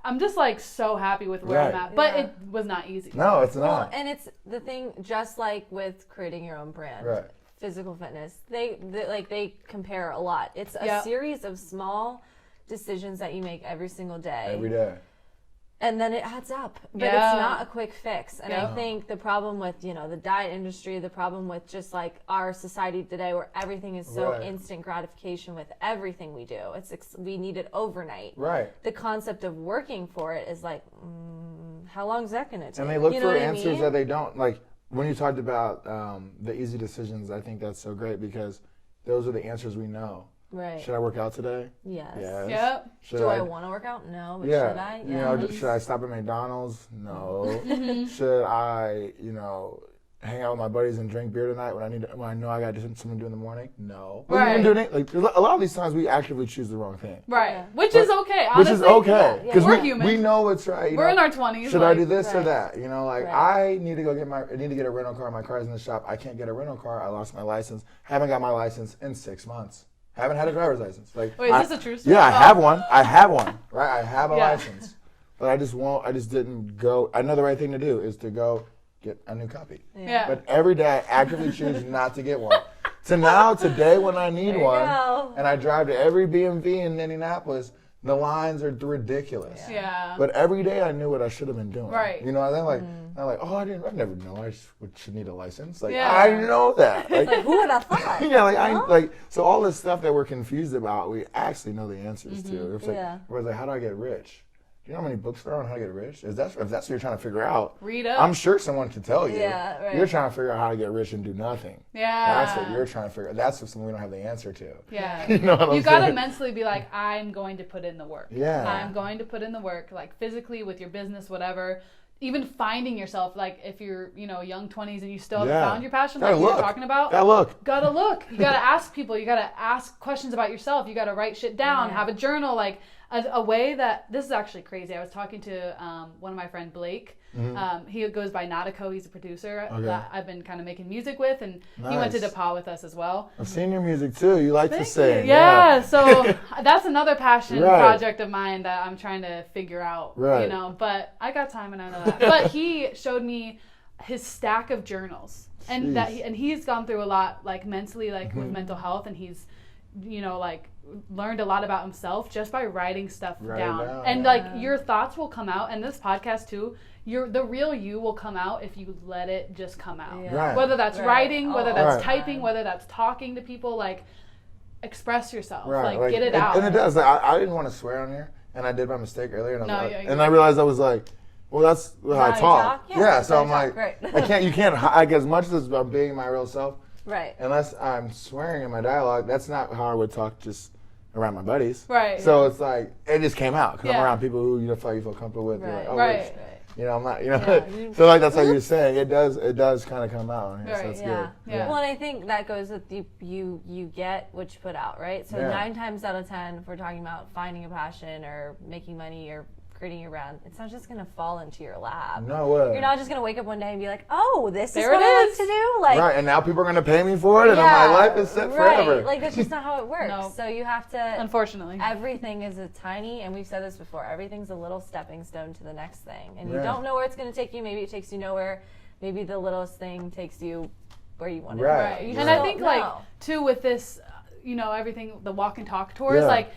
I'm just like so happy with where I'm at. But it was not easy. No, it's not. Well, and it's the thing, just like with creating your own brand. Right. Physical fitness, they compare a lot. It's a series of small decisions that you make every single day. Every day. And then it adds up. But it's not a quick fix. And I think the problem with, you know, the diet industry, the problem with just like our society today where everything is so instant gratification with everything we do. We need it overnight. Right. The concept of working for it is like, how long is that going to take? And they look for answers that they don't, like, when you talked about the easy decisions, I think that's so great because those are the answers we know. Right. Should I work out today? Yes. Yep. Do I want to work out? No. But should I? You know, should I stop at McDonald's? No. Should I, you know, hang out with my buddies and drink beer tonight when I know I got something to do in the morning? No. Right. Like, a lot of these times we actively choose the wrong thing. Right. Which is okay, honestly. Which is okay. Because we're human. We know what's right. We're in our 20s. Should I do this or that? You know, like I need to go I need to get a rental car. My car's in the shop. I can't get a rental car. I lost my license. Haven't got my license in 6 months. Haven't had a driver's license. Like, wait, is this a true story? Yeah, I have one. Right? I have a license. But I just didn't go. I know the right thing to do is to go get a new copy. Yeah. But every day I actively choose not to get one. So now today when I need one and I drive to every BMV in Indianapolis, the lines are ridiculous. Yeah. But every day I knew what I should have been doing. Right. You know, I then I never know I should need a license. Like I know that. Like who would have thought? So all this stuff that we're confused about, we actually know the answers to. It's like everybody's like, how do I get rich? Do you know how many books there are on how to get rich? If that's what you're trying to figure out, read up. I'm sure someone can tell you. Yeah, right. You're trying to figure out how to get rich and do nothing. Yeah. That's what you're trying to figure out. That's something we don't have the answer to. Yeah. You know what I'm saying? You got to mentally be like, I'm going to put in the work. Yeah. I'm going to put in the work, like physically with your business, whatever. Even finding yourself, like if you're, you know, young 20s and you still haven't found your passion, like you're talking about. Gotta look. You gotta ask people. You gotta ask questions about yourself. You gotta write shit down. Have a journal, like a way that this is actually crazy. I was talking to one of my friend Blake. He goes by Nautico. He's a producer that I've been kind of making music with, and he went to DePaul with us as well. I've seen your music too. You like to sing. Yeah, so that's another passion project of mine that I'm trying to figure out. Right. You know, but I got time and I know that. But he showed me his stack of journals, and he's gone through a lot, like mentally, like with mental health, and he's, you know, like learned a lot about himself just by writing stuff down. And like your thoughts will come out, and this podcast too. The real you will come out if you let it just come out. Yeah. Right. Whether that's writing, whether that's typing, whether that's talking to people, like express yourself, like get it out. And it does. Like, I didn't want to swear on here, and I did my mistake earlier, and I realized I was like, well, that's how I talk. Yeah, so I'm like, you can't like as much as I'm being my real self. Right. Unless I'm swearing in my dialogue, that's not how I would talk just around my buddies. Right. So it's like it just came out because I'm around people who you feel comfortable with. Right. Like, you know, I'm not. You know, so like that's how you're saying. It does kind of come out. So that's good. Yeah. Well, and I think that goes with you get what you put out, right? So 9 times out of 10, if we're talking about finding a passion or making money or creating your brand, it's not just going to fall into your lap. No way. You're not just going to wake up one day and be like, oh, this is what I like to do. Like, right, and now people are going to pay me for it, and my life is set forever. Like, that's just not how it works. No. So you have to... Unfortunately. Everything is a tiny, and we've said this before, everything's a little stepping stone to the next thing. And you don't know where it's going to take you. Maybe it takes you nowhere. Maybe the littlest thing takes you where you want to go. Right. And I think, like, too, with this, you know, everything, the walk and talk tours, like,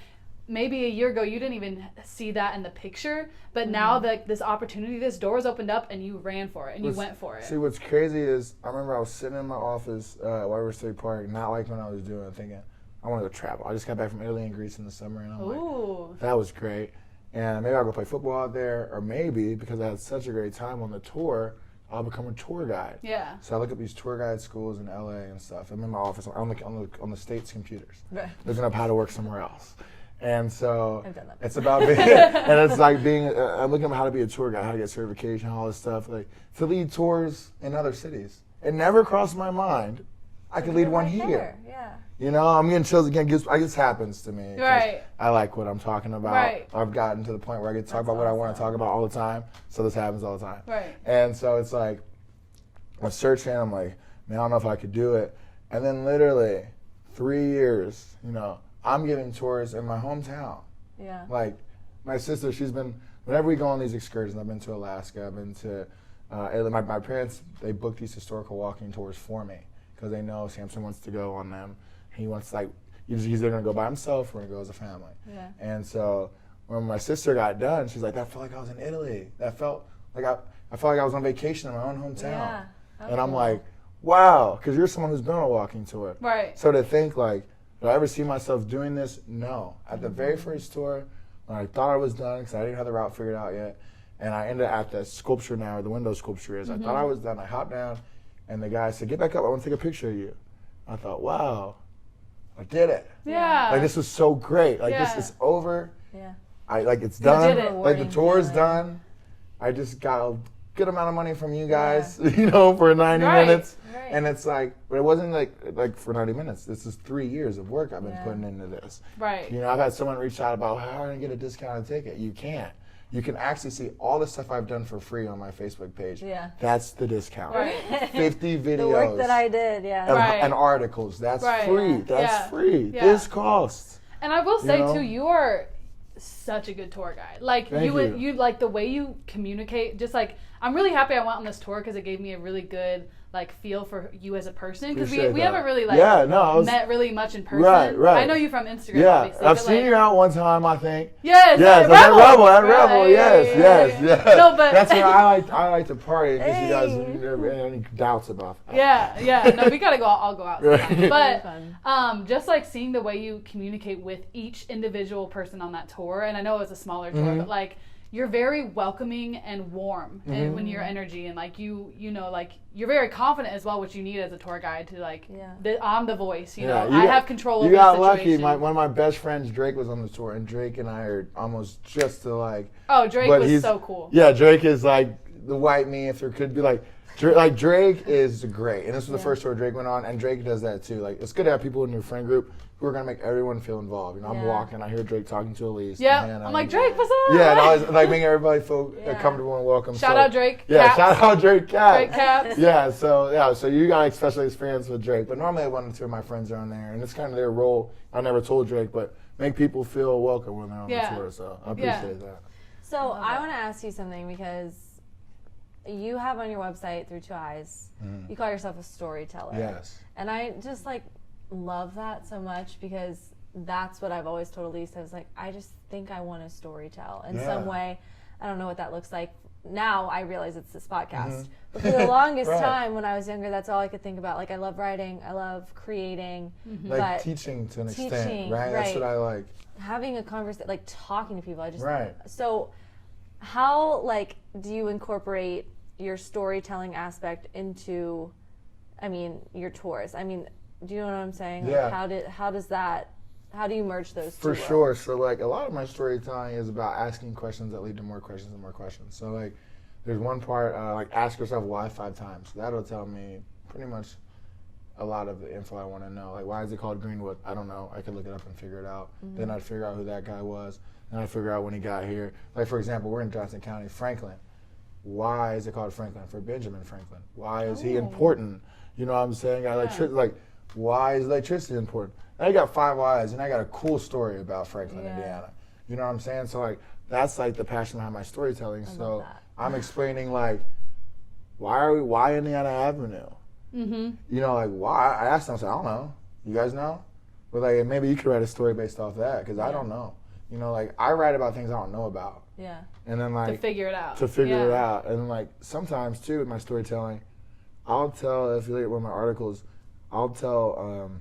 maybe a year ago you didn't even see that in the picture, but now that this opportunity, this door's opened up and you ran for it and you went for it. See, what's crazy is I remember I was sitting in my office at White State Park, not liking what I was doing, thinking I want to go travel. I just got back from Italy and Greece in the summer, and I'm like, that was great. And maybe I'll go play football out there, or maybe because I had such a great time on the tour, I'll become a tour guide. Yeah. So I look up these tour guide schools in LA and stuff. I'm in my office on the state's computers, looking up how to work somewhere else. And so it's about being, and it's like being, I'm looking at how to be a tour guide, how to get certification, all this stuff, like to lead tours in other cities. It never crossed my mind I could lead one here. Yeah. You know, I'm getting chills again. It just happens to me. Right. I like what I'm talking about. Right. I've gotten to the point where I get to talk about what I want to talk about all the time. So this happens all the time. Right. And so it's like, I'm searching. I'm like, man, I don't know if I could do it. And then literally 3 years, you know, I'm giving tours in my hometown. Yeah. Like my sister, she's been, whenever we go on these excursions, I've been to Alaska, I've been to, my parents, they booked these historical walking tours for me because they know Sampson wants to go on them. He wants, like, he's either going to go by himself or going to go as a family. Yeah. And so when my sister got done, she's like, that felt like I was in Italy. That felt like I felt like I was on vacation in my own hometown. Yeah. And I'm like, wow, because you're someone who's been on a walking tour. Right. So to think, like, do I ever see myself doing this? No. At the very first tour, when I thought I was done, because I didn't have the route figured out yet, and I ended at the sculpture now, where the window sculpture is. I thought I was done. I hopped down, and the guy said, get back up. I want to take a picture of you. I thought, wow, I did it. Yeah. Like, this was so great. Like, Yeah. this is over. Yeah. It's done. did it. Like, the tour's done. I just got a good amount of money from you guys, you know, for 90 minutes. Right. And it's like, but it wasn't like for 90 minutes. This is 3 years of work I've been putting into this. Right. You know, I've had someone reach out about how do I get a discounted ticket. You can't. You can actually see all the stuff I've done for free on my Facebook page. Yeah. That's the discount. Right. 50 videos. The work that I did, and, Right. and articles. That's Right. free. That's Yeah. free. Yeah. This costs. And I will say You know? too, you are such a good tour guide. Like Thank you like the way you communicate. Just like I'm really happy I went on this tour because it gave me a really good like feel for you as a person because we Appreciate that. haven't really like met really much in person. Right. I know you from Instagram. Yeah, obviously, I've but, seen like, you out one time, I think. Yes, Yes, at Rebel, Right. yes. No, but that's where I like to party. In case you guys Hey. have any doubts about that. Yeah. No, we gotta go. I'll go out. sometime. Right. But just like seeing the way you communicate with each individual person on that tour, and I know it was a smaller tour, but like you're very welcoming and warm and when your energy and like you know like you're very confident as well, which you need as a tour guide to like I'm the voice, you know, I have control over the situation. You got lucky. One of my best friends, Drake, was on the tour, and Drake and I are almost just to like. Oh, Drake was so cool. Yeah, Drake is like the white me, if there could be like Drake is great, and this was the first tour Drake went on, and Drake does that too. Like it's good to have people in your friend group who are gonna make everyone feel involved. You know, I'm walking, I hear Drake talking to Elise. Yeah, I'm like Drake, what's up? Yeah, and always like making everybody feel comfortable and welcome. Shout out Drake. Yeah, Caps. shout out Drake. Caps. Drake Caps. So you got a special experience with Drake, but normally one or two of my friends are on there, and it's kind of their role. I never told Drake, but make people feel welcome when they're on the tour. So I appreciate that. So I want to ask you something because you have on your website Through Two Eyes, you call yourself a storyteller. Yes. And I just like love that so much because that's what I've always told Elise. I was like, I just think I want to storytell in some way. I don't know what that looks like. Now I realize it's this podcast. But for the longest time when I was younger, that's all I could think about. Like I love writing, I love creating. Like teaching to an extent, right? That's what I like. Having a conversation, like talking to people. I just Right. So how like do you incorporate your storytelling aspect into your tours? I mean, do you know what I'm saying? Yeah. Like how do you merge those two? For sure. So like a lot of my storytelling is about asking questions that lead to more questions and more questions. So like there's one part like ask yourself why 5 times. That'll tell me pretty much a lot of the info I want to know. Like why is it called Greenwood? I don't know. I could look it up and figure it out. Then I'd figure out who that guy was. Then I'd figure out when he got here. Like for example, we're in Johnson County, Franklin. Why is it called Franklin? For Benjamin Franklin. Why is he important? You know what I'm saying? Like why is electricity important? And I got 5 whys, and I got a cool story about Franklin, Indiana. You know what I'm saying? So like that's like the passion behind my storytelling. So I'm explaining like why Indiana Avenue? You know, like why? I asked them, I said, I don't know. You guys know? But like maybe you could write a story based off that because I don't know. You know, like I write about things I don't know about. Yeah. And then like to figure it out. And like sometimes too with my storytelling, I'll tell, if you look at one of my articles, I'll tell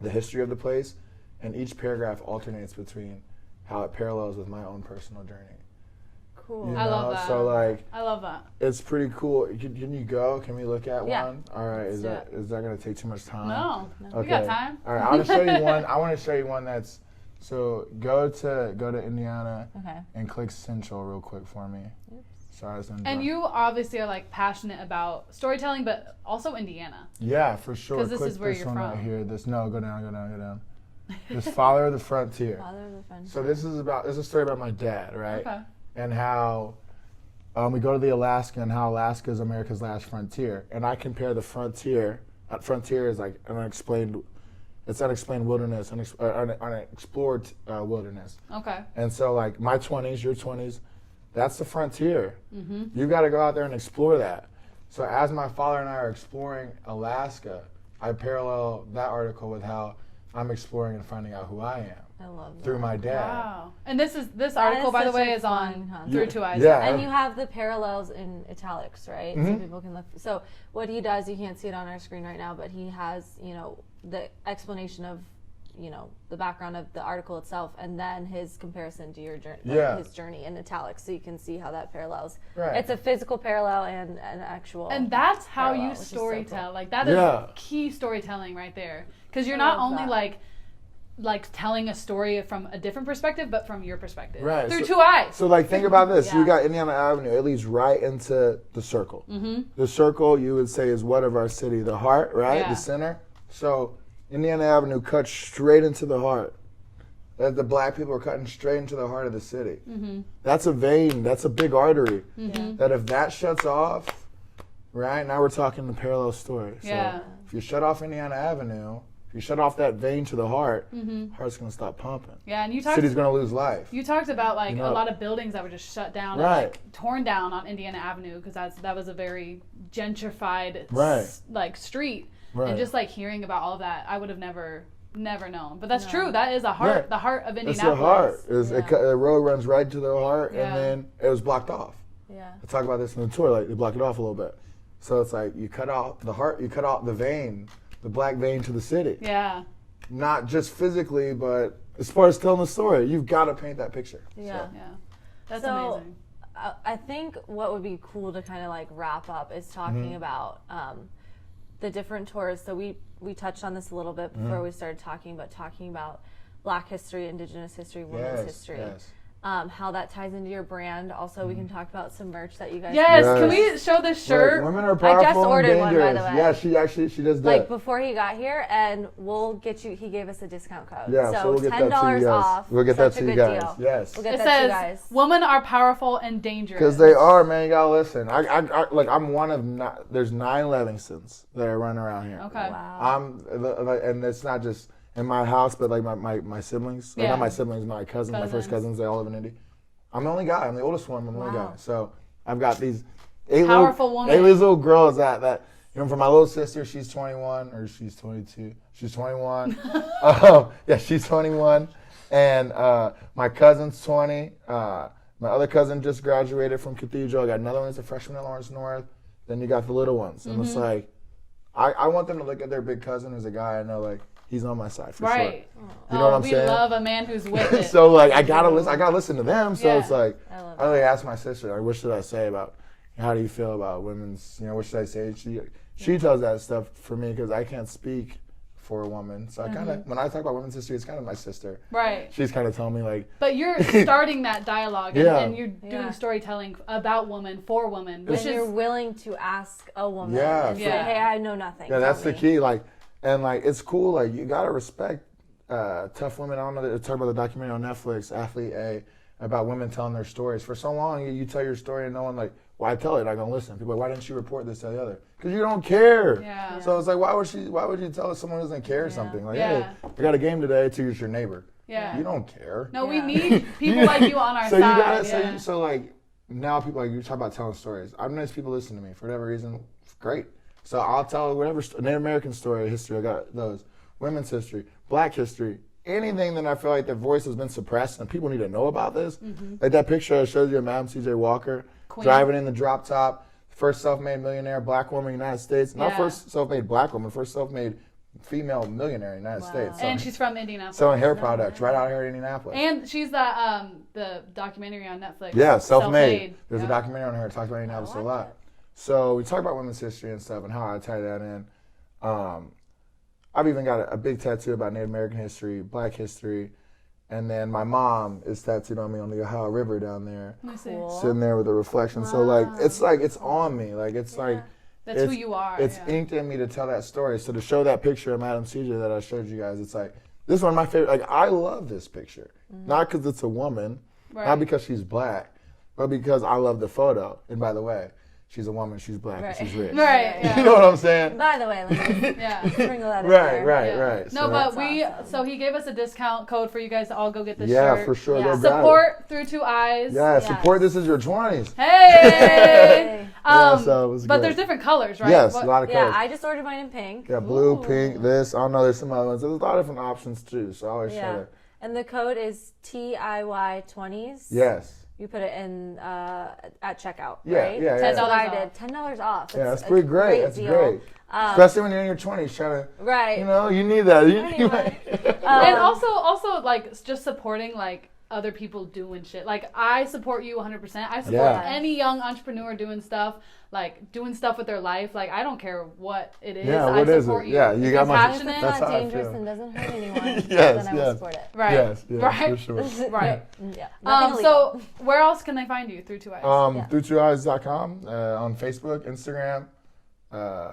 the history of the place, and each paragraph alternates between how it parallels with my own personal journey. cool. You I know? love that. So like, I love that. it's pretty cool. Can you go? Can we look at Yeah. one? All right. Is that going to take too much time? No. Okay. We got time. All right. I want to show you one. I want to show you one that's. So go to Indiana and click Central real quick for me. Oops. Sorry, I was and you obviously are like passionate about storytelling, but also Indiana. Yeah, for sure. Because this click is where this you're one from. Right here. Go down. This Father of the Frontier. Father of the Frontier. So this is a story about my dad, right? Okay. And how we go to the Alaska and how Alaska is America's last frontier. And I compare the frontier. Frontier is like unexplained wilderness, unexplored wilderness. Okay. And so like my 20s, your 20s, that's the frontier. Mm-hmm. You've got to go out there and explore that. So as my father and I are exploring Alaska, I parallel that article with how I'm exploring and finding out who I am. I love that. Through my dad. Wow. And this article, by the way, is on Through Two Eyes. Yeah. And you have the parallels in italics, right? Mm-hmm. So people can look. So what he does, you can't see it on our screen right now, but he has, the explanation of, the background of the article itself, and then his comparison to your journey, his journey in italics, so you can see how that parallels. Right. It's a physical parallel and an actual. And that's how parallel, you storytell. so cool. Like that is key storytelling right there, because you're not only like telling a story from a different perspective, but from your perspective. Right. Through two eyes. So like think about this. Yeah. You got Indiana Avenue. It leads right into the circle. Mm-hmm. The circle you would say is what of our city? The heart, right? Yeah. The center. So Indiana Avenue cuts straight into the heart. That the black people are cutting straight into the heart of the city. Mm-hmm. That's a vein. That's a big artery. Mm-hmm. That if that shuts off, right? Now we're talking the parallel story. Yeah. So if you shut off Indiana Avenue, if you shut off that vein to the heart, Mm-hmm. heart's gonna stop pumping. Yeah, and you talked. City's gonna lose life. You talked about like You know, a lot of buildings that were just shut down Right. and like torn down on Indiana Avenue, because that was a very gentrified like street. Right. And just like hearing about all of that, I would have never known. But that's true. That is the heart of Indianapolis. It's the heart. The road runs right to the heart, Yeah. and then it was blocked off. Yeah. I talk about this in the tour. Like they blocked it off a little bit. So it's like you cut out the heart, you cut out the vein, the black vein to the city. Yeah. Not just physically, but as far as telling the story, you've got to paint that picture. Yeah. Yeah. That's So, amazing. I think what would be cool to kind of like wrap up is talking about the different tours. So we touched on this a little bit before we started talking about Black history, Indigenous history, women's history. Yes. How that ties into your brand. Also, we can talk about some merch that you guys. Yes. Yes. Can we show this shirt? Look, women are powerful I just ordered and one, dangerous. by the way. Yeah, she just did. Like before he got here, and we'll get you. He gave us a discount code. Yeah, so we'll get that to you $10 guys. off. We'll get that Such to a you good guys. deal. Yes. We'll get It that to you says, guys. "Women are powerful and dangerous." Because they are, man. You gotta listen. I'm one of there's 9 Livingstons that are running around here. Okay. Wow. And it's not just in my house, but like my siblings. Like Yeah. not my siblings, my cousins, my first cousins. They all live in Indy. I'm the only guy. I'm the oldest one. I'm the only guy. So I've got these 8 Powerful woman. 8 little girls that for my little sister, she's 21 or she's 22. She's 21. Yeah, she's 21. And my cousin's 20. My other cousin just graduated from Cathedral. I got another one that's a freshman at Lawrence North. Then you got the little ones. And it's like, I want them to look at their big cousin as a guy I know, like, he's on my side for sure. Right. You know what I'm we saying? love a man who's with it. So like I gotta listen to them. So Yeah. it's like love I really asked my sister, like, what should I say about how do you feel about women's, what should I say? She tells that stuff for me because I can't speak for a woman. So I kind of, when I talk about women's history, it's kind of my sister. Right. She's kind of telling me like. But you're starting that dialogue and, Yeah. and you're doing storytelling about women, for women, which And is you're willing to ask a woman Yeah. and say, Yeah. hey, I know nothing. Yeah, that's Tell the me. key. Like, and like it's cool. Like you gotta respect tough women. I don't know. They talk about the documentary on Netflix, Athlete A, about women telling their stories. For so long, you tell your story and no one like, well, I tell it, I don't listen. People are like, why didn't you report this to the other? Because you don't care. Yeah. So it's like, why would you tell someone who doesn't care something? Like, Yeah. hey, I got a game today to your neighbor. Yeah. You don't care. No, we Yeah. need people like you on our So side. you gotta yeah. so like now people like you talk about telling stories. I've noticed people listen to me for whatever reason. Great. So I'll tell whatever Native American story, history. I got those. Women's history, Black history, anything that I feel like their voice has been suppressed and people need to know about this. Like that picture I showed you of Madam C.J. Walker Queen. driving in the drop top, first self-made millionaire Black woman in the United States. Not Yeah. first self-made Black woman, first self-made female millionaire in the United States. And she's from Indianapolis. Selling hair products right out here in Indianapolis. And she's the documentary on Netflix. Yeah, Self-Made. There's a documentary on her that talks about Indianapolis a lot. It. So we talk about women's history and stuff and how I tie that in. I've even got a big tattoo about Native American history, Black history. And then my mom is tattooed on me on the Ohio River down there. Cool. Sitting there with a reflection. Wow. So it's on me. That's who you are. It's inked in me to tell that story. So to show that picture of Madam CJ that I showed you guys, it's like, this is one of my favorite. Like, I love this picture. Not because it's a woman, not because she's Black, but because I love the photo. And by the way, she's a woman, she's Black, and she's rich. Right. Yeah. You know what I'm saying? By the way, let's sprinkle that in there. Right. No, but so he gave us a discount code for you guys to all go get this shirt. Yeah, for sure. Yeah. Support through 2 eyes. Yeah, support This Is Your 20s. Hey! But there's different colors, right? Yes, a lot of colors. Yeah, I just ordered mine in pink. Yeah, blue, pink, this. I don't know, there's some other ones. There's a lot of different options too, so I always try to. And the code is TIY20s. Yes. You put it in at checkout, yeah, right? Yeah, $10 I did. $10 off. That's pretty great. That's deal. Great. Especially when you're in your 20s trying to, right. You need that. And also like just supporting like other people doing shit. Like I support you 100%. I support any young entrepreneur doing stuff with their life. Like I don't care what it is. Yeah, I support you. Yeah, you got my passionate. If it's not dangerous and doesn't hurt anyone, then I will support it. Right. Yes, right. For sure. Right. Yeah. So where else can they find you through 2 eyes? Through 2eyes.com, on Facebook, Instagram,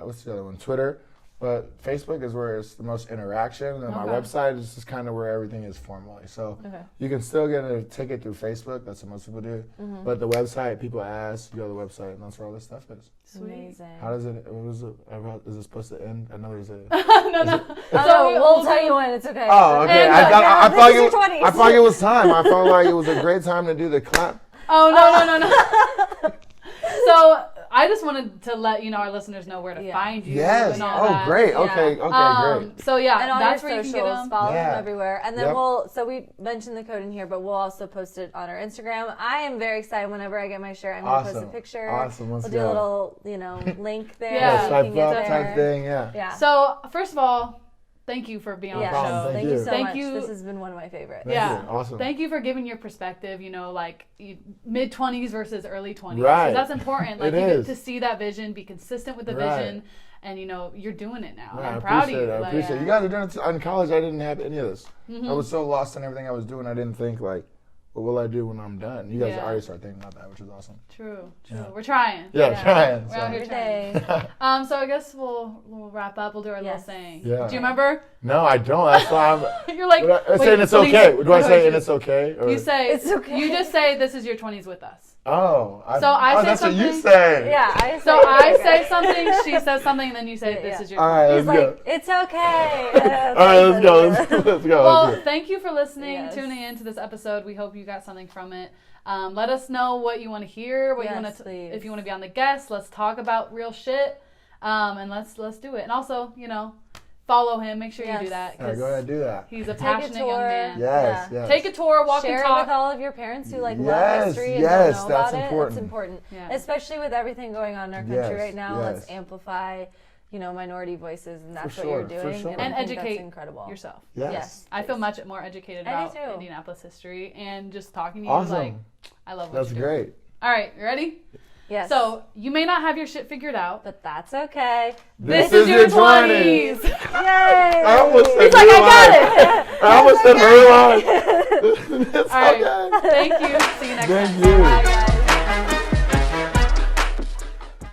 what's the other one? Twitter. But Facebook is where it's the most interaction, and my website is just kind of where everything is formally. So you can still get a ticket through Facebook. That's what most people do. But the website, people ask, you go to the website, and that's where all this stuff is. Sweet. Amazing. How does it? Is it supposed to end? I know there's a. No. So we'll tell you when. It's okay. Oh, okay. I thought it was time. I felt like it was a great time to do the clap. Oh no. So I just wanted to let our listeners know where to find you. Yes. And all that. Great. Okay. Great. So and all that's your where socials, you can get them. Follow them everywhere, and then we mentioned the code in here, but we'll also post it on our Instagram. I am very excited whenever I get my shirt. I'm gonna post a picture. Awesome. We'll do a little link there. Yeah. Swipe up type thing. Yeah. So first of all, thank you for being on the show. Thank you so much. This has been one of my favorites. Awesome. Thank you for giving your perspective, like mid-20s versus early-20s. Right. That's important. Like you get to see that vision, be consistent with the vision, and you're doing it now. I'm proud of you. I appreciate it. You guys are doing it. In college, I didn't have any of this. I was so lost in everything I was doing, I didn't think like, what will I do when I'm done? You guys already start thinking about that, which is awesome. True. We're trying. Trying. We're out here trying. So I guess we'll wrap up. We'll do our little saying. Yeah. Do you remember? No, I don't. That's why I'm. You're like. I'm saying it's okay. Do I say and it's okay? Or? You say it's okay. You just say this is your 20s with us. Oh. So I say that's something. What you say. Yeah. I say something. She says something, and then you say this is your 20s. All right. He's like, it's okay. All right. Let's go. Let's go. Well, thank you for listening, tuning in to this episode. We hope you got something from it. Let us know what you want to hear, what you want to, if you want to be on the guest. Let's talk about real shit, and let's do it. And also, follow him. Make sure you do that. Go ahead and do that. He's a passionate young man. Yes. Take a tour, walk and talk. Share it with all of your parents who love history and don't know about it. It's important, especially with everything going on in our country right now. Let's amplify. Minority voices, and that's what you're doing. And educate incredible. yourself. Yes. I feel much more educated about Indianapolis history and just talking to you. Awesome. I love what that's you're doing. Great. All right, you ready? Yes. So, you may not have your shit figured out, but that's okay. This is your 20s. Yay! I almost said He's like, I got it. I almost said her line. All right. Thank you. See you next time. Thank you. Bye, guys.